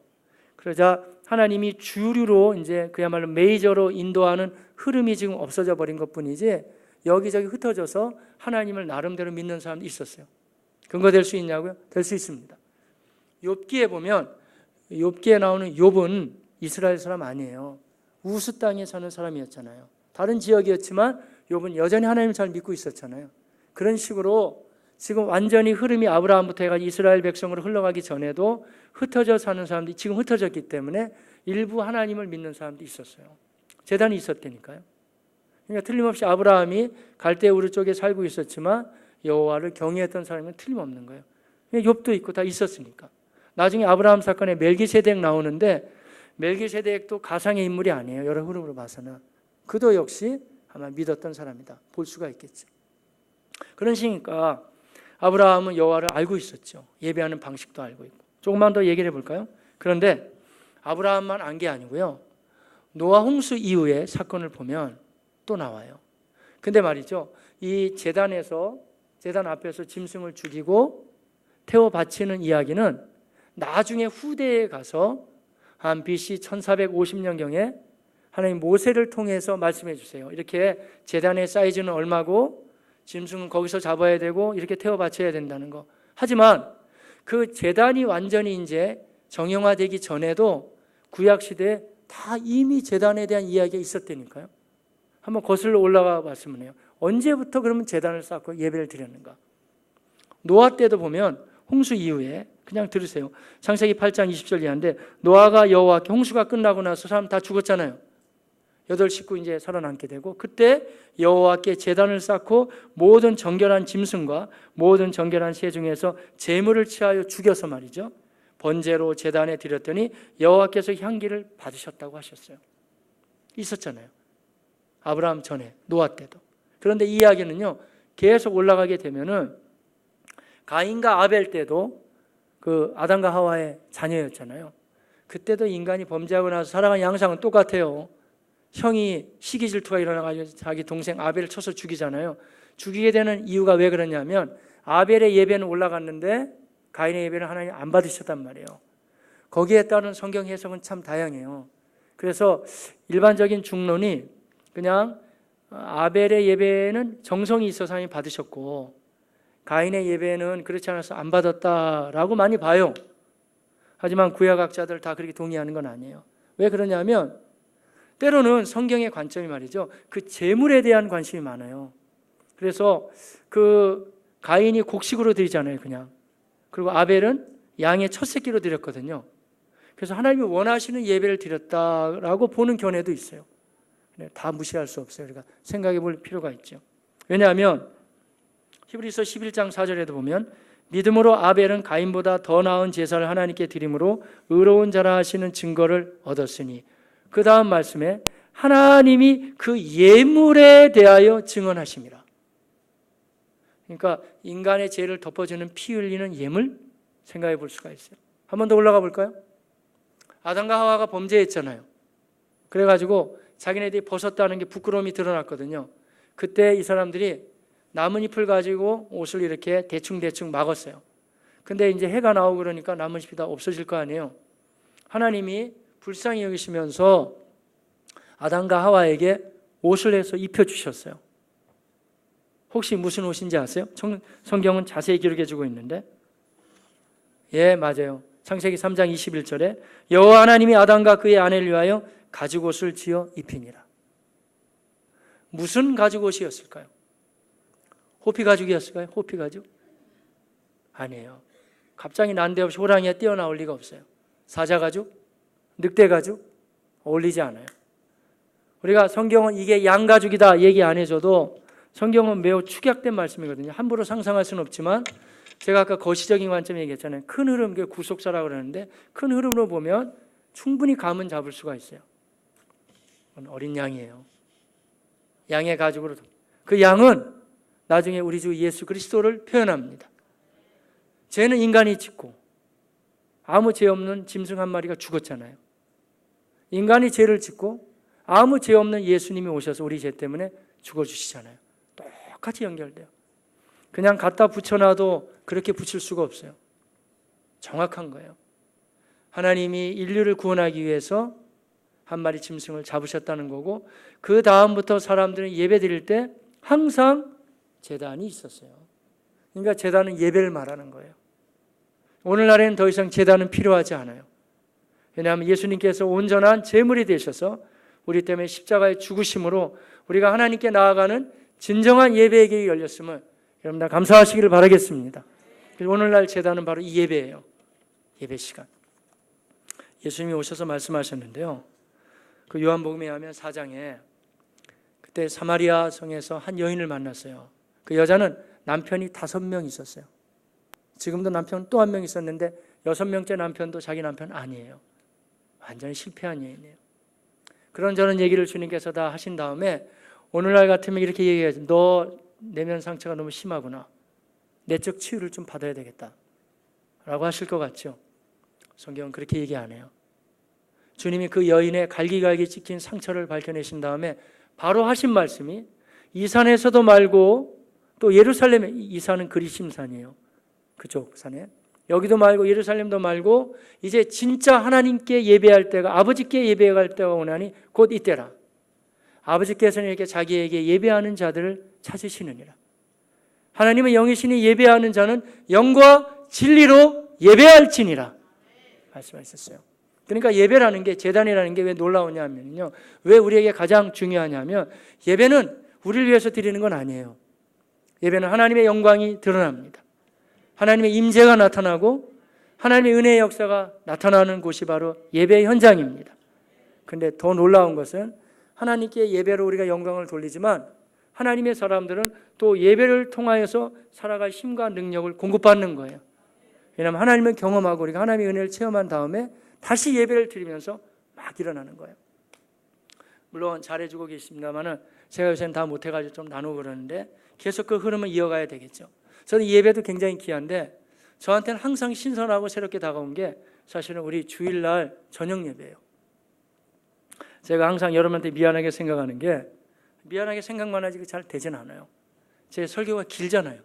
그러자 하나님이 주류로 이제 그야말로 메이저로 인도하는 흐름이 지금 없어져 버린 것뿐이지 여기저기 흩어져서 하나님을 나름대로 믿는 사람도 있었어요. 근거 될 수 있냐고요? 될 수 있습니다. 욥기에 보면 욥기에 나오는 욥은 이스라엘 사람 아니에요. 우스 땅에 사는 사람이었잖아요. 다른 지역이었지만 욥은 여전히 하나님을 잘 믿고 있었잖아요. 그런 식으로 지금 완전히 흐름이 아브라함부터 해가지고 이스라엘 백성으로 흘러가기 전에도 흩어져 사는 사람들이 지금 흩어졌기 때문에 일부 하나님을 믿는 사람도 있었어요. 제단이 있었다니까요. 그러니까 틀림없이 아브라함이 갈대우르 쪽에 살고 있었지만 여호와를 경외했던 사람은 틀림없는 거예요. 욥도 있고 다 있었으니까. 나중에 아브라함 사건에 멜기세덱 나오는데 멜기세덱도 가상의 인물이 아니에요. 여러 흐름으로 봐서는. 그도 역시 아마 믿었던 사람이다 볼 수가 있겠죠. 그런 식이니까 아브라함은 여호와를 알고 있었죠. 예배하는 방식도 알고 있고. 조금만 더 얘기를 해볼까요? 그런데 아브라함만 안 게 아니고요. 노아 홍수 이후의 사건을 보면 또 나와요. 근데 말이죠. 이 제단 앞에서 짐승을 죽이고 태워 바치는 이야기는 나중에 후대에 가서 한 BC 1450년경에 하나님 모세를 통해서 말씀해 주세요. 이렇게 제단의 사이즈는 얼마고 짐승은 거기서 잡아야 되고 이렇게 태워 바쳐야 된다는 거. 하지만 그 제단이 완전히 이제 정형화되기 전에도 구약 시대에 다 이미 제단에 대한 이야기가 있었다니까요. 한번 거슬러 올라가 봤으면 해요. 언제부터 그러면 제단을 쌓고 예배를 드렸는가? 노아 때도 보면 홍수 이후에 그냥 들으세요. 창세기 8장 20절 이하인데 노아가 여호와께 홍수가 끝나고 나서 사람 다 죽었잖아요. 8식구 이제 살아남게 되고 그때 여호와께 제단을 쌓고 모든 정결한 짐승과 모든 정결한 새 중에서 제물을 취하여 죽여서 말이죠. 번제로 제단에 드렸더니 여호와께서 향기를 받으셨다고 하셨어요. 있었잖아요. 아브라함 전에 노아 때도. 그런데 이 이야기는요. 계속 올라가게 되면은 가인과 아벨 때도 그 아담과 하와의 자녀였잖아요. 그때도 인간이 범죄하고 나서 살아간 양상은 똑같아요. 형이 시기 질투가 일어나가지고 자기 동생 아벨을 쳐서 죽이잖아요. 죽이게 되는 이유가 왜 그러냐면 아벨의 예배는 올라갔는데 가인의 예배는 하나님 안 받으셨단 말이에요. 거기에 따른 성경 해석은 참 다양해요. 그래서 일반적인 중론이 그냥 아벨의 예배는 정성이 있어서 하나님 받으셨고 가인의 예배는 그렇지 않아서 안 받았다라고 많이 봐요. 하지만 구약학자들 다 그렇게 동의하는 건 아니에요. 왜 그러냐면 때로는 성경의 관점이 말이죠. 그 제물에 대한 관심이 많아요. 그래서 그 가인이 곡식으로 드리잖아요, 그냥. 그리고 아벨은 양의 첫 새끼로 드렸거든요. 그래서 하나님이 원하시는 예배를 드렸다라고 보는 견해도 있어요. 다 무시할 수 없어요. 우리가 생각해 볼 필요가 있죠. 왜냐하면 히브리서 11장 4절에도 보면 믿음으로 아벨은 가인보다 더 나은 제사를 하나님께 드림으로 의로운 자라 하시는 증거를 얻었으니 그 다음 말씀에 하나님이 그 예물에 대하여 증언하심이라. 그러니까 인간의 죄를 덮어주는 피 흘리는 예물 생각해 볼 수가 있어요. 한 번 더 올라가 볼까요? 아담과 하와가 범죄했잖아요. 그래가지고 자기네들이 벗었다는 게 부끄러움이 드러났거든요. 그때 이 사람들이 나뭇잎을 가지고 옷을 이렇게 대충 막았어요. 근데 이제 해가 나오고 그러니까 나뭇잎이 다 없어질 거 아니에요. 하나님이 불쌍히 여기시면서 아담과 하와에게 옷을 해서 입혀주셨어요. 혹시 무슨 옷인지 아세요? 성경은 자세히 기록해 주고 있는데 예, 맞아요. 창세기 3장 21절에 여호와 하나님이 아담과 그의 아내를 위하여 가죽옷을 지어 입히니라. 무슨 가죽옷이었을까요? 호피 가죽이었을까요? 호피 가죽? 아니에요. 갑자기 난데없이 호랑이가 뛰어나올 리가 없어요. 사자 가죽? 늑대 가죽? 어울리지 않아요. 우리가 성경은 이게 양 가죽이다 얘기 안 해줘도 성경은 매우 축약된 말씀이거든요. 함부로 상상할 수는 없지만 제가 아까 거시적인 관점 얘기했잖아요. 큰 흐름, 그게 구속사라고 그러는데 큰 흐름으로 보면 충분히 감은 잡을 수가 있어요. 어린 양이에요. 양의 가죽으로. 그 양은 나중에 우리 주 예수 그리스도를 표현합니다. 죄는 인간이 짓고 아무 죄 없는 짐승 한 마리가 죽었잖아요. 인간이 죄를 짓고 아무 죄 없는 예수님이 오셔서 우리 죄 때문에 죽어주시잖아요. 똑같이 연결돼요. 그냥 갖다 붙여놔도 그렇게 붙일 수가 없어요. 정확한 거예요. 하나님이 인류를 구원하기 위해서 한 마리 짐승을 잡으셨다는 거고 그 다음부터 사람들은 예배 드릴 때 항상 제단이 있었어요. 그러니까 제단은 예배를 말하는 거예요. 오늘날에는 더 이상 제단은 필요하지 않아요. 왜냐하면 예수님께서 온전한 제물이 되셔서 우리 때문에 십자가의 죽으심으로 우리가 하나님께 나아가는 진정한 예배의 길이 열렸음을 여러분 다 감사하시기를 바라겠습니다. 오늘날 제단은 바로 이 예배예요. 예배 시간. 예수님이 오셔서 말씀하셨는데요. 그 요한복음에 하면 4장에 그때 사마리아 성에서 한 여인을 만났어요. 그 여자는 남편이 5명 있었어요. 지금도 남편 또 한 명 있었는데 6명째 남편도 자기 남편 아니에요. 완전히 실패한 여인이에요. 그런저런 얘기를 주님께서 다 하신 다음에 오늘날 같으면 이렇게 얘기해야지. 너 내면 상처가 너무 심하구나. 내적 치유를 좀 받아야 되겠다 라고 하실 것 같죠? 성경은 그렇게 얘기 안 해요. 주님이 그 여인의 갈기갈기 찍힌 상처를 밝혀내신 다음에 바로 하신 말씀이 이 산에서도 말고 또 예루살렘에, 이 산은 그리심산이에요. 그쪽 산에. 여기도 말고 예루살렘도 말고 이제 진짜 하나님께 예배할 때가, 아버지께 예배할 때가 오나니 곧 이때라. 아버지께서는 이렇게 자기에게 예배하는 자들을 찾으시느니라. 하나님의 영이시니 예배하는 자는 영과 진리로 예배할지니라 말씀하셨어요. 그러니까 예배라는 게, 제단이라는 게 왜 놀라우냐면요, 왜 우리에게 가장 중요하냐면 예배는 우리를 위해서 드리는 건 아니에요. 예배는 하나님의 영광이 드러납니다. 하나님의 임재가 나타나고 하나님의 은혜의 역사가 나타나는 곳이 바로 예배의 현장입니다. 그런데 더 놀라운 것은 하나님께 예배로 우리가 영광을 돌리지만 하나님의 사람들은 또 예배를 통하여서 살아갈 힘과 능력을 공급받는 거예요. 왜냐하면 하나님을 경험하고 우리가 하나님의 은혜를 체험한 다음에 다시 예배를 드리면서 막 일어나는 거예요. 물론 잘해주고 계십니다만은 제가 요새는 다 못해가지고 좀 나누고 그러는데 계속 그 흐름을 이어가야 되겠죠. 저는 예배도 굉장히 귀한데 저한테는 항상 신선하고 새롭게 다가온 게 사실은 우리 주일날 저녁 예배예요. 제가 항상 여러분한테 미안하게 생각하는 게, 미안하게 생각만 하지 잘 되진 않아요. 제 설교가 길잖아요.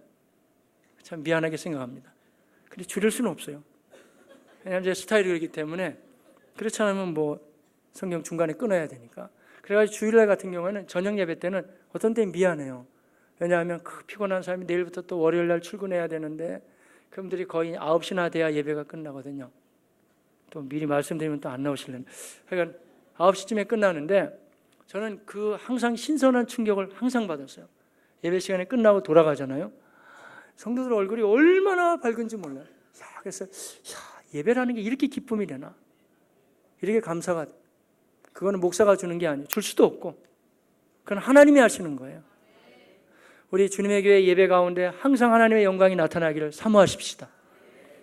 참 미안하게 생각합니다. 근데 줄일 수는 없어요. 왜냐하면 제 스타일이 그렇기 때문에. 그렇지 않으면 뭐 성경 중간에 끊어야 되니까. 그래가지고 주일날 같은 경우에는 저녁 예배 때는 어떤 때는 미안해요. 왜냐하면 그 피곤한 사람이 내일부터 또 월요일날 출근해야 되는데 그분들이 거의 9시나 돼야 예배가 끝나거든요. 또 미리 말씀드리면 또 안 나오실래요. 그러니까 9시쯤에 끝나는데 저는 그 항상 신선한 충격을 항상 받았어요. 예배 시간에 끝나고 돌아가잖아요. 성도들 얼굴이 얼마나 밝은지 몰라요. 그래서 예배라는 게 이렇게 기쁨이 되나? 이렇게 감사가, 그거는 목사가 주는 게 아니에요. 줄 수도 없고. 그건 하나님이 하시는 거예요. 우리 주님의 교회 예배 가운데 항상 하나님의 영광이 나타나기를 사모하십시다.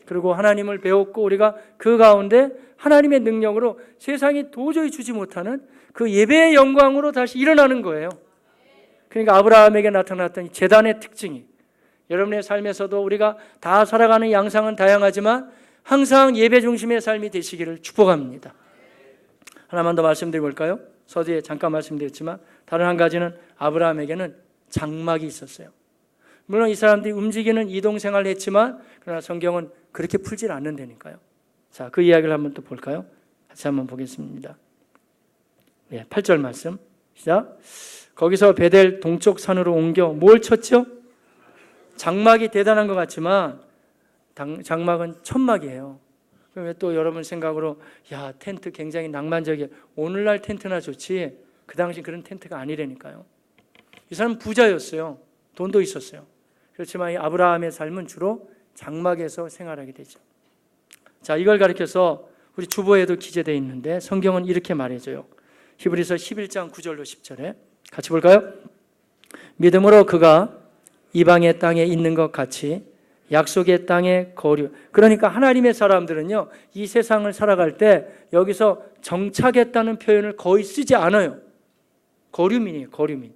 그리고 하나님을 배웠고 우리가 그 가운데 하나님의 능력으로 세상이 도저히 주지 못하는 그 예배의 영광으로 다시 일어나는 거예요. 그러니까 아브라함에게 나타났던 제단의 특징이, 여러분의 삶에서도 우리가 다 살아가는 양상은 다양하지만 항상 예배 중심의 삶이 되시기를 축복합니다. 하나만 더 말씀드려 볼까요? 서두에 잠깐 말씀드렸지만 다른 한 가지는 아브라함에게는 장막이 있었어요. 물론 이 사람들이 움직이는 이동생활을 했지만 그러나 성경은 그렇게 풀질 않는다니까요. 자, 그 이야기를 한번 또 볼까요? 같이 한번 보겠습니다. 8절 말씀 시작. 거기서 베델 동쪽 산으로 옮겨 뭘 쳤죠? 장막이 대단한 것 같지만 장막은 천막이에요. 왜 또 여러분 생각으로 야, 텐트 굉장히 낭만적이에요. 오늘날 텐트나 좋지 그 당시 그런 텐트가 아니라니까요. 이 사람은 부자였어요. 돈도 있었어요. 그렇지만 이 아브라함의 삶은 주로 장막에서 생활하게 되죠. 자, 이걸 가리켜서 우리 주보에도 기재되어 있는데 성경은 이렇게 말해줘요. 히브리서 11장 9절로 10절에 같이 볼까요? 믿음으로 그가 이방의 땅에 있는 것 같이 약속의 땅에 거류. 그러니까 하나님의 사람들은요, 이 세상을 살아갈 때 여기서 정착했다는 표현을 거의 쓰지 않아요. 거류민이에요. 거류민.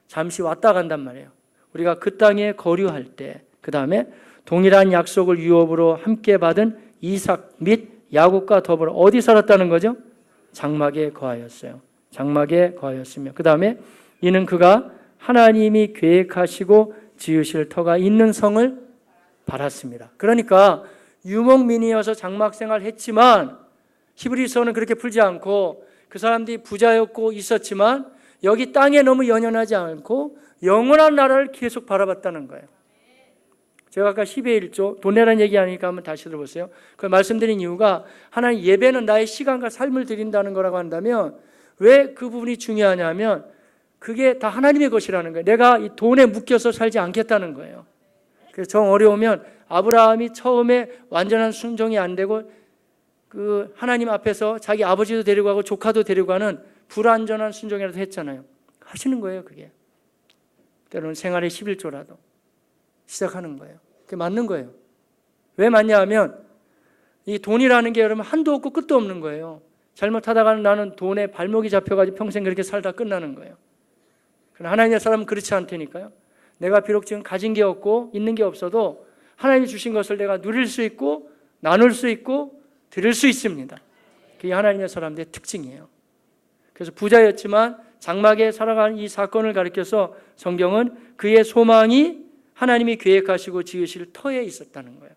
잠시 왔다 간단 말이에요. 우리가 그 땅에 거류할 때, 그 다음에 동일한 약속을 유업으로 함께 받은 이삭 및 야곱과 더불어 어디 살았다는 거죠? 장막에 거하였어요. 장막에 거하였으며, 그 다음에 이는 그가 하나님이 계획하시고 지으실 터가 있는 성을 바랐습니다. 그러니까 유목민이어서 장막 생활을 했지만 히브리서는 그렇게 풀지 않고 그 사람들이 부자였고 있었지만 여기 땅에 너무 연연하지 않고 영원한 나라를 계속 바라봤다는 거예요. 제가 아까 10의 1조 돈 내라는 얘기 하니까 한번 다시 들어보세요. 그 말씀드린 이유가 하나님 예배는 나의 시간과 삶을 드린다는 거라고 한다면 왜 그 부분이 중요하냐면 그게 다 하나님의 것이라는 거예요. 내가 이 돈에 묶여서 살지 않겠다는 거예요. 그래서 정 어려우면 아브라함이 처음에 완전한 순종이 안 되고 그 하나님 앞에서 자기 아버지도 데리고 가고 조카도 데리고 가는 불완전한 순종이라도 했잖아요. 하시는 거예요, 그게. 때로는 생활의 11조라도 시작하는 거예요. 그게 맞는 거예요. 왜 맞냐 하면 이 돈이라는 게 여러분 한도 없고 끝도 없는 거예요. 잘못하다가는 나는 돈에 발목이 잡혀가지고 평생 그렇게 살다 끝나는 거예요. 그러나 하나님의 사람은 그렇지 않다니까요. 내가 비록 지금 가진 게 없고 있는 게 없어도 하나님이 주신 것을 내가 누릴 수 있고 나눌 수 있고 드릴 수 있습니다. 그게 하나님의 사람들의 특징이에요. 그래서 부자였지만 장막에 살아가는 이 사건을 가리켜서 성경은 그의 소망이 하나님이 계획하시고 지으실 터에 있었다는 거예요.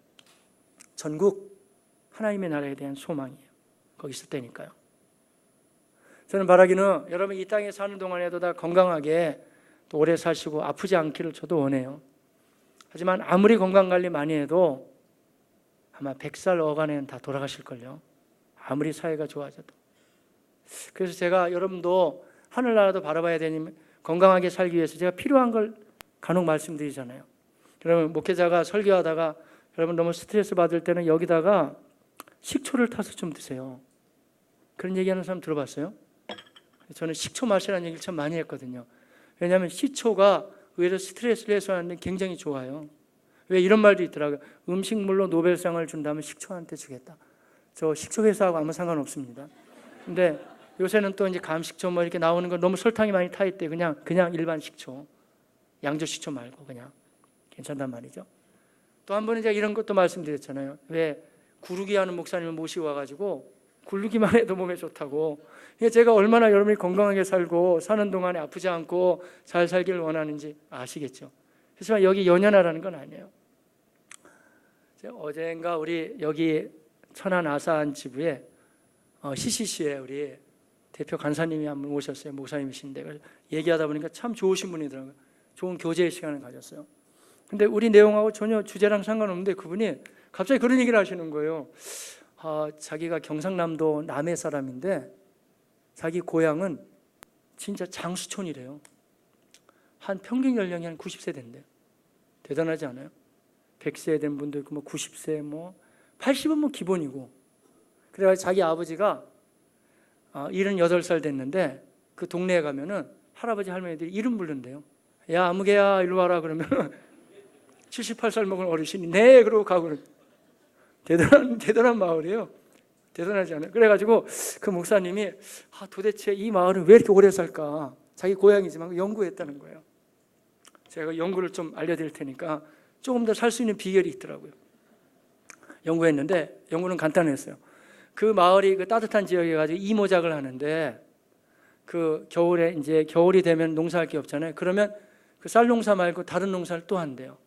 전국 하나님의 나라에 대한 소망이에요. 거기 있었다니까요. 저는 바라기는 여러분 이 땅에 사는 동안에도 다 건강하게 또 오래 사시고 아프지 않기를 저도 원해요. 하지만 아무리 건강관리 많이 해도 아마 100살 어간에는 다 돌아가실걸요. 아무리 사회가 좋아져도. 그래서 제가 여러분도 하늘나라도 바라봐야 되니 건강하게 살기 위해서 제가 필요한 걸 간혹 말씀드리잖아요. 여러분 목회자가 설교하다가 여러분 너무 스트레스 받을 때는 여기다가 식초를 타서 좀 드세요. 그런 얘기하는 사람 들어봤어요? 저는 식초 마시라는 얘기를 참 많이 했거든요. 왜냐하면 식초가 의외로 스트레스를 해소하는 데 굉장히 좋아요. 왜 이런 말도 있더라고요. 음식물로 노벨상을 준다면 식초한테 주겠다. 저 식초 회사하고 아무 상관없습니다. 근데 요새는 또 이제 감식초 뭐 이렇게 나오는 거 너무 설탕이 많이 타 있대. 그냥 일반 식초, 양조 식초 말고 그냥 괜찮단 말이죠. 또 한 번은 제가 이런 것도 말씀드렸잖아요. 왜 구르기 하는 목사님을 모시고 와가지고 굴르기만 해도 몸에 좋다고. 제가 얼마나 여러분이 건강하게 살고 사는 동안에 아프지 않고 잘 살기를 원하는지 아시겠죠. 하지만 여기 연연하라는 건 아니에요. 어젠가 우리 여기 천안 아산 지부에 CCC에 우리 대표 간사님이 한 분 오셨어요. 목사님이신데 얘기하다 보니까 참 좋으신 분이더라고요. 좋은 교제의 시간을 가졌어요. 근데 우리 내용하고 전혀 주제랑 상관없는데 그분이 갑자기 그런 얘기를 하시는 거예요. 자기가 경상남도 남해 사람인데 자기 고향은 진짜 장수촌이래요. 한 평균 연령이 한 90세 된대요. 대단하지 않아요? 100세 된 분도 있고 90세 80은 기본이고. 그래가지고 자기 아버지가 78살 됐는데 그 동네에 가면은 할아버지 할머니들이 이름 부른대요. 야 아무개야 일로 와라 그러면 78살 먹은 어르신이 네 그러고 가고. 대단한 마을이에요. 대단하지 않아요? 그래가지고 그 목사님이 도대체 이 마을은 왜 이렇게 오래 살까? 자기 고향이지만 연구했다는 거예요. 제가 연구를 좀 알려드릴 테니까 조금 더 살 수 있는 비결이 있더라고요. 연구했는데 연구는 간단했어요. 그 마을이 그 따뜻한 지역에 가지고 이모작을 하는데 그 겨울에 이제 겨울이 되면 농사할 게 없잖아요. 그러면 그 쌀 농사 말고 다른 농사를 또 한대요.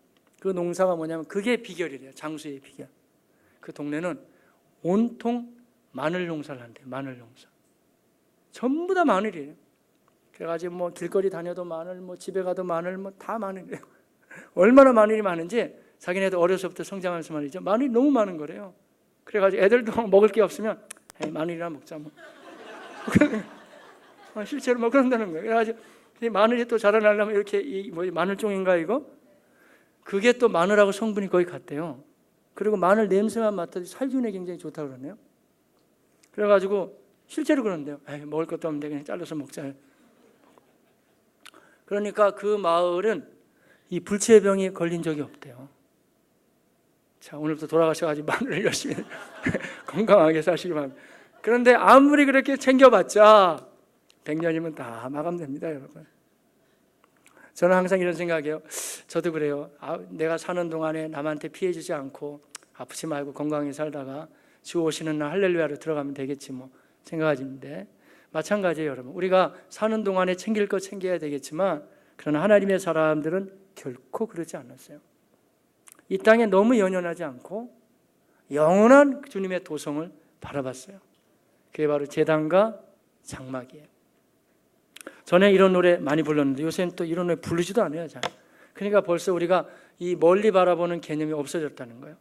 그 농사가 뭐냐면 그게 비결이래요. 장수의 비결. 그 동네는 온통 마늘 농사를 한대요. 마늘 농사. 전부 다 마늘이에요. 그래가지고 길거리 다녀도 마늘, 집에 가도 마늘, 다 마늘이에요. 얼마나 마늘이 많은지 자기네도 어려서부터 성장하면서 말이죠. 마늘이 너무 많은 거래요. 그래가지고 애들도 먹을 게 없으면 마늘이나 먹자 실제로 그런다는 거예요. 그래가지고 마늘이 또 자라나려면 이렇게 마늘종인가 이거? 그게 또 마늘하고 성분이 거의 같대요. 그리고 마늘 냄새만 맡아도 살균에 굉장히 좋다고 그러네요. 그래가지고 실제로 그런데요. 먹을 것도 없는데 그냥 잘라서 먹자. 그러니까 그 마을은 이 불치병에 걸린 적이 없대요. 자, 오늘부터 돌아가셔가지고 마늘을 열심히 건강하게 사시기 바랍니다. 그런데 아무리 그렇게 챙겨봤자 100년이면 다 마감됩니다, 여러분. 저는 항상 이런 생각이에요. 저도 그래요. 내가 사는 동안에 남한테 피해 주지 않고 아프지 말고 건강하게 살다가 주 오시는 날 할렐루야로 들어가면 되겠지 생각하시는데 마찬가지예요, 여러분. 우리가 사는 동안에 챙길 거 챙겨야 되겠지만 그러나 하나님의 사람들은 결코 그러지 않았어요. 이 땅에 너무 연연하지 않고 영원한 주님의 도성을 바라봤어요. 그게 바로 제단과 장막이에요. 전에 이런 노래 많이 불렀는데 요새는 또 이런 노래 부르지도 않아요. 잘. 그러니까 벌써 우리가 이 멀리 바라보는 개념이 없어졌다는 거예요.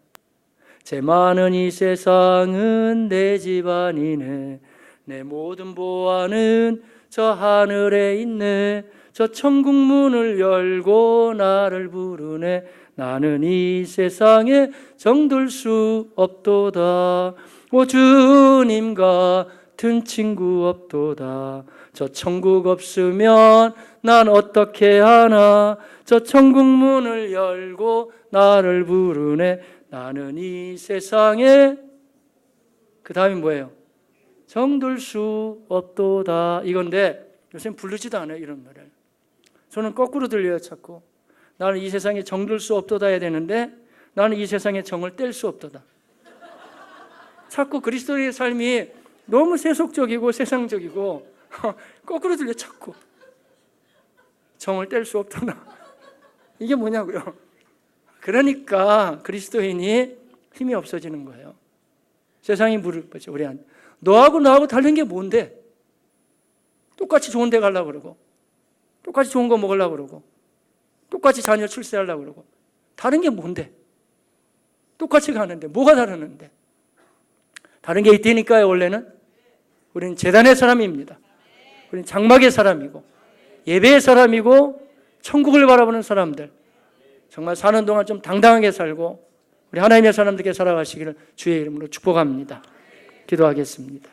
제 많은 이 세상은 내 집안이네. 내 모든 보화는 저 하늘에 있네. 저 천국 문을 열고 나를 부르네. 나는 이 세상에 정들 수 없도다. 오 주님 같은 친구 없도다. 저 천국 없으면 난 어떻게 하나. 저 천국 문을 열고 나를 부르네. 나는 이 세상에 그 다음이 뭐예요? 정들 수 없도다 이건데 요새는 부르지도 않아요, 이런 노래를. 저는 거꾸로 들려요, 자꾸. 나는 이 세상에 정들 수 없도다 해야 되는데 나는 이 세상에 정을 뗄 수 없도다. 자꾸 그리스도의 삶이 너무 세속적이고 세상적이고 거꾸로 들려, 자꾸. 정을 뗄 수 없도다. 이게 뭐냐고요? 그러니까 그리스도인이 힘이 없어지는 거예요. 세상이 물을 거죠, 우리한테. 너하고 나하고 다른 게 뭔데? 똑같이 좋은 데 가려고 그러고 똑같이 좋은 거 먹으려고 그러고 똑같이 자녀 출세하려고 그러고 다른 게 뭔데? 똑같이 가는데 뭐가 다르는데? 다른 게 있다니까요. 원래는 우리는 제단의 사람입니다. 우리는 장막의 사람이고 예배의 사람이고 천국을 바라보는 사람들, 정말 사는 동안 좀 당당하게 살고 우리 하나님의 사람들께 살아가시기를 주의 이름으로 축복합니다. 기도하겠습니다.